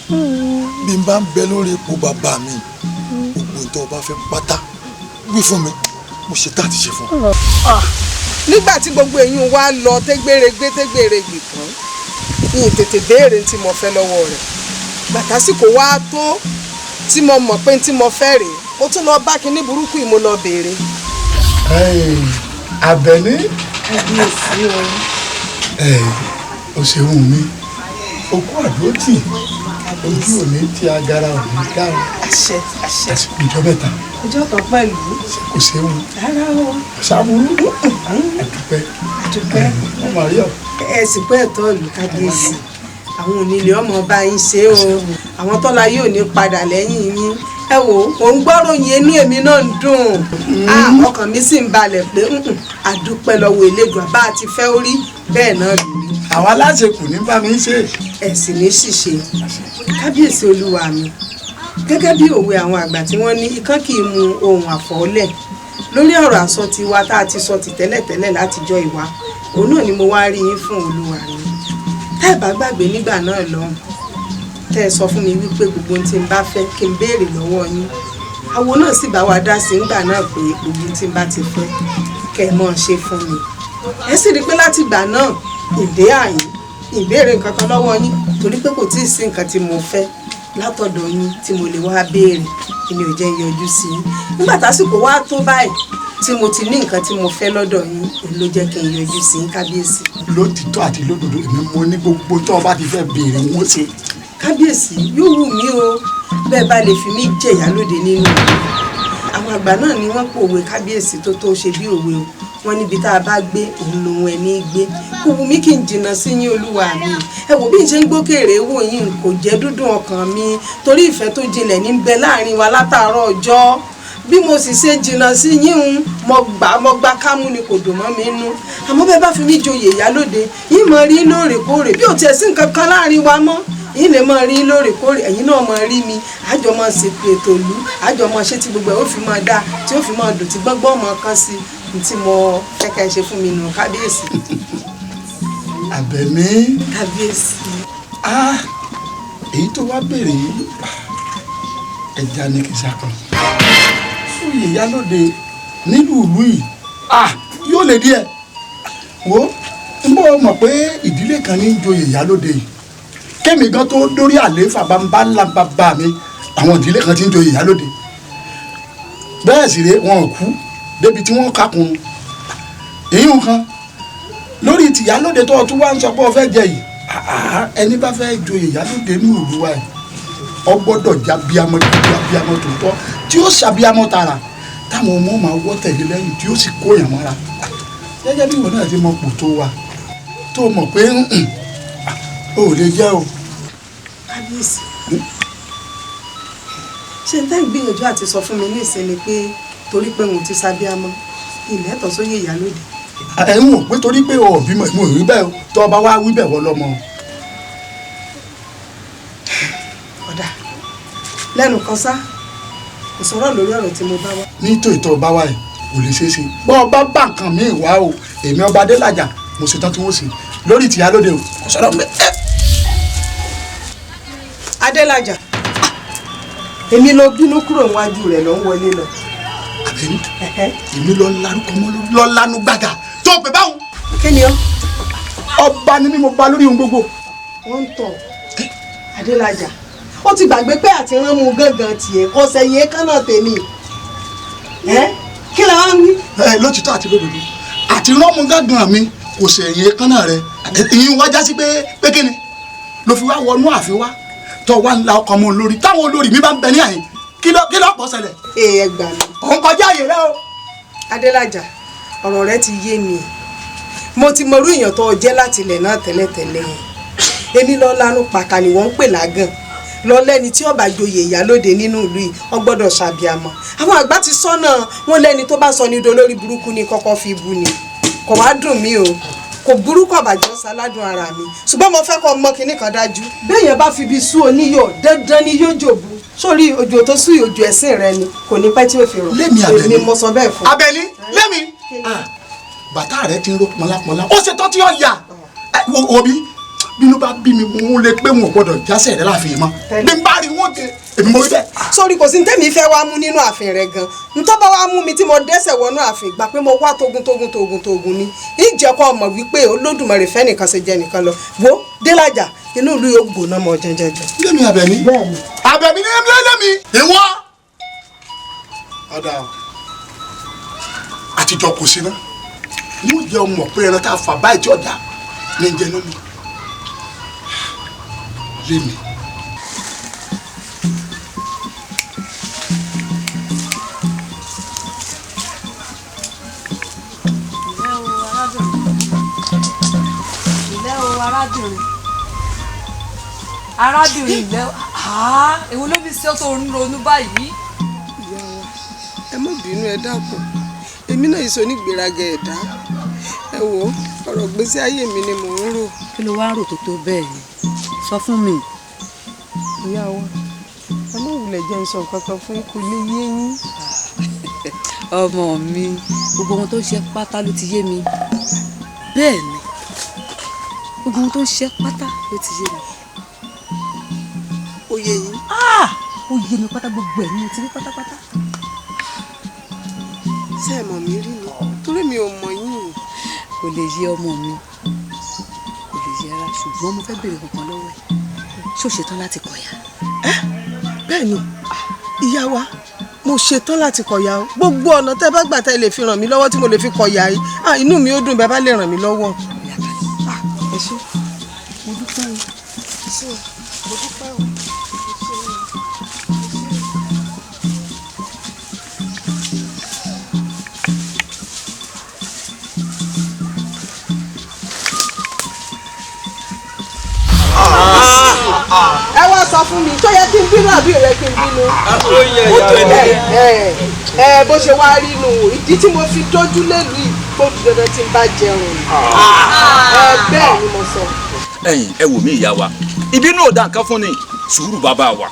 bí n bá ń bẹ lórí ipò bàbá mi gbogbo tó o bá fẹ́ pátá wí fún mi mo ṣe tá àti ṣe fún ọ. nígbà tí gbogbo èyí wá lọ tẹ́gbèrègbè tán ní tètè béèrè tí mo fẹ́ lọ́wọ́ rẹ̀ gbàtàsíkò wá tó tí mo mọ̀ pé tí mo fẹ́ rèé mo tún lọ bá kinní burúkú yìí mo lọ béèrè. Àbẹ̀ní. kábíyèsí o. o ṣeun mi okú àdótì ojú òní tí agara òní dáhùn. àṣẹ àṣẹ. àsìkò ìjọ mẹ́ta. ọjọ́ kan pẹ̀lú. kò ṣeun. rárá o. ṣàbùrú. àdúpẹ́. àdúpẹ́. ọmọ rí ọ. ẹ sì pé ẹ̀tọ́ ìlú kábíyèsí àwọn onílé ọmọ bá yín ṣe o àwọn tọ́lá yóò ní padà lẹ́yìn yín ẹ wò ó ń gbọ́ròyìn inú èmi náà ń dùn ọkàn mi sì ń balẹ̀ pé àdúpẹ́ lọ́wọ́ Elédùà bá a ti fẹ́ orí bẹ́ẹ̀ náà lórí. àwọn aláṣẹ kù ní bá mi ṣe. ẹ sì ní ṣìṣe kábíyèsí olúwa mi gẹ́gẹ́ bí òwe àwọn àgbà tí wọ́n ní ikán kì í mu ohun àfọ̀ọ́lẹ̀ lórí ọ̀rọ̀ àsọ tiwa tá a ti sọ ti tẹ́lẹ̀tẹ́lẹ̀ látijọ́ ìwá òun náà ni mo wá rí yín fún olúwa mi tẹ́ ẹ bá gbàgbé nígbà náà lọ́hùn tẹ́ ẹ sọ fún mi wípé gbogbo ohun tí n bá fẹ́ kí n béèrè lọ́wọ́ yín àwo náà sì bá wa dá sí nígbà náà pé gbogbo ohun tí n bá ti fẹ́ kẹ́ ẹ mọ̀ ṣe fún mi ẹ sì rí i pé láti ìgbà náà ìdé àyín ìbéèrè nǹkan kan lọ́wọ́ yín torí pé kò tí ì sí nǹkan tí mo fẹ́ látọ̀dọ̀ yín tí mo lè wá béèrè èmi ò jẹ́ yọjú sí yín nígbà tásìkò wá tó báyìí tí mo ti ní nǹkan tí mo fẹ́ lọ́dọ̀ yín òun ló jẹ́ kí n yọjú sí yín kábíyèsí. lótìtọ́ àti lódodo èmi mo ní gbogbo tó o bá ti fẹ́ béèrè wọn ṣe. kábíyèsí yóò wù mí o bẹ́ẹ̀ bá lè fi mí jẹ̀yà lóde nínú àwọn àgbà náà ni wọ́n pòwe kábíyèsí tó tó ṣe bí òwe o wọ́n níbi tá a bá gbé òun lòun ẹni gbé kò wù mí kí n jìnnà sí yín olúwa mi ẹ wò bí n ṣe ń gbókèrè wò yín kò jẹ́ dúdùn ọkàn mi torí ìfẹ́ tó jinlẹ̀ ní bẹ láàrin wa látàárọ̀ ọjọ́ bí mo sì ṣe jìnnà sí yín mo gbà kámú ni kò dùn mọ́ mi nú àmọ́ bẹ́ẹ̀ bá fi mí joyè ìyálóde yín mọ rí lóòrèkóòrè bí ò tiẹ̀ sí nǹkan kan láàrin wa mọ́ yín lè máa rí lóòrèkóòrè ẹ̀yin náà máa rí mi àjọ máa ṣètò ètò ìlú àjọ máa ṣe tí gbogbo ẹ̀ ó fi máa dáa tí ó fi máa dùn tí gbọ́ngbọ́n máa kán sí i tí mo fẹ́ ká ẹ ṣe fún mi nù kábíyèsí. Àbẹ̀ní. kábíyèsí. èyí tó wá béèrè yìí ẹja ní kìsà kan fún ìyálóde nílùú ìlú yìí yóò lè díẹ̀ wo n bọ́ mọ̀ pé ìdílé kan ní joyè ìyálóde yìí kémi gan tó dórí àlééfà bá ńlá bàbá mi àwọn ìdílé kan ti ń joyè ìyálóde bẹ́ẹ̀ sì ré wọn ò kú débi tí wọ́n kàkùn èyí nǹkan lórí tìyálóde tó tún wá ń sọ pé ọ fẹ́ jẹ yìí ẹni bá fẹ́ joyè ìyálóde ní ìlú wa yìí ọ gbọ́dọ̀ jábíamọ́ tòótọ́ tí ó ṣàbíamọ́ tààrà táwọn ọmọ máa wọ́ tẹ̀lé lẹ́yìn tí ó sì kó yàn mọ́ra gẹ́gẹ́ bí ìwọ náà ti mọ pò tó wa tó mọ̀ pé o ò lè jẹ́ o. kábíyèsí ṣe ń tẹ́ ìgbìyànjú àti sọ fún mi ní ìsinmi pé torí pé mo ti ṣàbíamọ́ ilẹ̀ ẹ̀tọ́ sóyè ìyálóde. ẹ ń wò pé torí pé o ò bímọ ìmọ̀ rí bẹ́ẹ̀ tó ọba wá wí bẹ́ẹ̀ wọ́ lọ́mọ. ọ̀dà lẹ́nu kan sá kò sọ̀rọ̀ lórí ọ̀rọ̀ tí mo bá wá. ní ìtọ́ ọba wa yìí kò lè ṣeé ṣe bọ́ ọba bá nǹkan míì wá o èmi ọba Adélàjà mo ṣetán tí wọ́n ṣe lórí tìyálóde o kò sọ̀rọ̀ mẹ́. Adélàjà èmi ló bínú kúrò níwájú rẹ̀ ló ń wọlé lọ. Àbẹ̀ní èmi lọ lárúkọ mọ́ lọ lánú gbàgà tó pè báwọn. kí ni ọ. ọba ni mí mo bá lórí ohun gbogbo. wọ́n ń tọ̀ Adélàjà ó ti gbàgbé pé àti rán mu gángan tiẹ̀ kọ́ sẹ́yìn kánà tèmi kí la wá ń wí. lótìtọ́ àti lódodo àti rán mu gángan mi kò sẹ́yìn kánà rẹ ìyín wá já sí pé kí ni ló fi wá wọnú ààfin wá tó wá ń la ọkọ ọmọ olórí táwọn olórí mi bá ń bẹ ní àyè kí ló pọ̀ ṣẹlẹ̀. ẹ gbà mí. òun kọjá àyè rẹ o. Adélàjà ọ̀rọ̀ rẹ ti yé mi mo ti mọrú èèyàn tó jẹ́ láti ilẹ̀ náà tẹ́lẹ̀tẹ́lẹ̀ èmi lọ lanu pàkà ni wọ́n ń pè lágàn lọ lẹ́ni tí ọba joyè ìyálóde nínú ìlú yìí wọ́n gbọ́dọ̀ ṣàbíamọ́ àwọn àgbà ti sọ́nà wọn lẹ́ni tó bá sọ ní dolórí burúkú ni kọ́kọ́ fi bu ni kò wá dùn mí o kò burúkú ọ̀bàjọ́ sáládùn ara mi ṣùgbọ́n mo fẹ́ kọ́ mọ́ kinní kan dájú béèyàn bá fi ibi sú oníyọ̀ dandan ni yóò jòbù sórí òjò tó sú òjò ẹ̀sìn rẹ ni kò ní pẹ́ tí ó fi rọ̀ lémi Àbẹ̀ní èmi mo sọ bẹ́ẹ̀ fún. Àbẹ̀ní lémi bàtà rẹ ti ń ro pọnlápọnlá ó ṣe tó tí ó yà òbí bínú bá bí mi mo lè pé wọn ò gbọdọ̀ jásẹ̀ rẹ láàfin mọ́ bí n bá rí wọn dé èmi mo rí bẹ́ẹ̀. sórí kò sí tẹ́mi fẹ́ wá mú nínú ààfin rẹ gan ntọ́ bá wá mú mi tí mo dẹ́sẹ̀ wọnú ààfin gbà pé mo wá togun ni ìjẹ́kọ̀ ọmọ wípé Olódùmarè fẹ́ nìkan ṣe jẹ nìkan lọ wo Délàjà inú ìlú yóò gbóná mọ́ jẹjẹjẹ. lémi Àbẹ̀ní Àbẹ̀ní lémi ìwọ. ọ̀dà àtijọ́ kò sí ná wọ́n jẹ́ ọmọ pé ẹran tá a fà báyìí tí ọ̀dà ní jẹ lómi lémi. arábìnrin ilẹ̀ èwo ló fi ṣe tó ń ronú báyìí. ìyá wa ẹ má bínú ẹ dákun èmi náà ìṣó nígbèraga ẹ̀dá ẹ wò ọ̀rọ̀ gbèsè ayé mi ni mò ń rò. kí ló wá rò tó tó bẹ́ẹ̀ ni sọ fún mi. ìyá wa ẹ má wulẹ̀ jẹ́ nsọ kankan fún ikú lé yé yín. ọmọ mi gbogbo ohun tó ń ṣe pátá ló ti yé mi bẹ́ẹ̀ ni gbogbo ohun tó ń ṣe pátá ló ti yé mi. ó yé yín. ó yé mi pátá gbogbo ẹ̀ ni mo ti rí pátápátá. ṣé ẹ mọ̀ mí rí ni torí mi ò mọ̀ yín. kò lè yé ọmọ mi kò lè yé ara ṣùgbọ́n mo fẹ́ béèrè kankan lọ́wọ́ ẹ̀ ṣé o ṣetán láti kọ̀yà. bẹ́ẹ̀ ni ìyá wa mo ṣetán láti kọ̀yà o gbogbo ọ̀nà tẹ́ bá gbà tẹ́ lè fi ràn mí lọ́wọ́ tí mo lè fi kọ̀yà yìí inú mi ó dùn bẹ́ẹ̀ bá lè ràn mí lọ́wọ́. ẹ ṣé mo dúpẹ́ o mo dúpẹ́ o. ẹ wá sọ fún mi tó yẹ kí n bínú àbí rẹ kí n bínú. bó ṣe wá rí inú ìdí tí mo fi dójú lẹ́nu ìgbódù dandan tí n bá jẹun bẹ́ẹ̀ ni mo sọ. ẹ̀yin ẹ wò mí ìyá wa ìbínú ò dá nǹkan fún ni sùúrù bàbá wa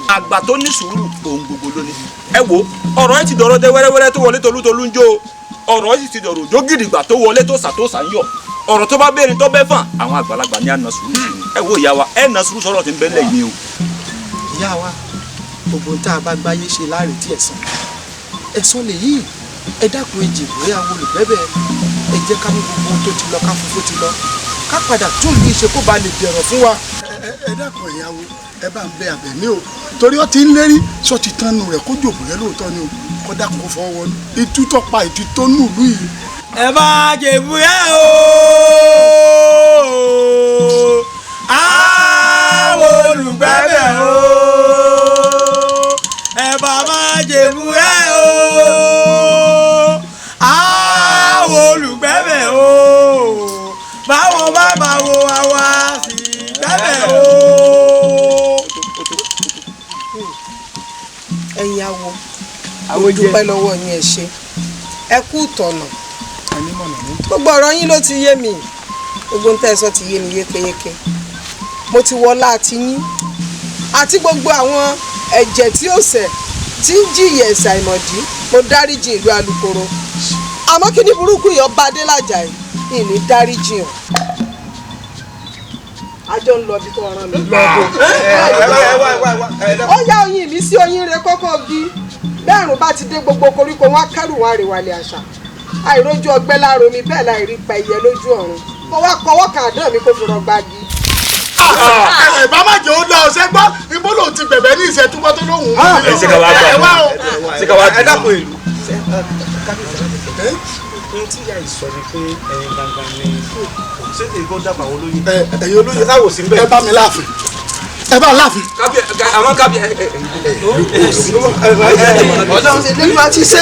àgbà tó ní sùúrù ohun gbogbo lónìí. ẹ wo ọ̀rọ̀ ẹ ti dọ̀rọ̀ dé wẹ́rẹ́wẹ́rẹ́ tó wọlé tolútolú ń jó ọ̀rọ̀ ẹ sì ti dọ̀rọ̀ òjò gidigba tó wọlé tó sàtòsà ń yọ ọ̀rọ̀ tó bá béèrè tó bẹ́ fàn àwọn àgbàlagbà ní àna sùúrù sí ni ẹ wo ìyá wa ẹ na sùúrù sọ̀rọ̀ tí ń bẹ lẹ́yìn ni o. ìyá wa gbogbo tá a bá gbáyé ṣe láàrin tí ẹ̀san lè yí ẹ dákun èjì bóyá àwọn olùgbẹ́bẹ̀ ẹ jẹ́ ká mú gbogbo ohun tó ti lọ ká fúnfún ti lọ ká padà tún ìlú ìṣe kó ba lè dẹ̀rọ̀ fún wa. ẹ dákun ìyàwó ẹ bá ń bẹ Àbẹ̀ní o torí ó ti ń lérí sọ ti tán nu rẹ kó jòbó rẹ lóòótọ́ ni o kó dákun kó fọwọ́ wọnú itú tó pa ìtú tó nù lù yìí. ẹ bá jèbú yẹ o àwọn olùgbẹ́bẹ̀ o ẹ bá má jèbú yẹ o àwọn olùgbẹ́bẹ̀ o báwo bá bá wo àwa sì gbẹ́bẹ̀ o. ẹ̀yin awo dúpẹ́ lọ́wọ́ yín ẹ ṣé ẹ kú ìtọ̀nà gbogbo ọ̀rọ̀ yín ló ti yé mi gbogbo ń tẹ́ ẹ sọ ti yé mi yékéyéké mo ti wọlá àti yín àti gbogbo àwọn ẹ̀jẹ̀ tí ó ṣẹ̀ tí ń jìyà ẹ̀ṣẹ̀ àìmọ̀dí mo dáríjì ìlú alukoro àmọ́ kí ni burúkú yìí ọba adélájà yìí ìní dáríjì hàn àjọ ń lọ bí tó rán mi lọ́dún. ó yá oyin mi sí oyin rẹ kọ́kọ́ bí bẹ́ẹ̀rùn bá ti dé gbogbo koríko wọn kẹ́rù wọn àrèwálé àṣà àìrójú ọgbẹ́ láàrọ̀ mi bẹ́ẹ̀ láì rí pa ìyẹ́ lójú ọ̀run mo wá kọwọ́ kan àdán mi kó fi rọgbà gi. ẹ bá má jẹ́ ó lọ ọ̀sẹ̀ gbọ́ ibo ló ti bẹ̀bẹ̀ ní ìṣẹ́ túbọ̀ tó lóhùn. ṣé ká wá gbà ẹ dákun ìlú. ohun tí ìyá ìsọ ni pé ẹ̀yin gangan ni ṣé èyí kò dábàá àwọn olóyè. ẹ̀yin olóyè táwọn ò sí bẹ́ẹ̀. ẹ bá mi láàfin ẹ bá láàfin. àwọn kábíyè. ọ̀dọ́ ṣe lè bá ti ṣe.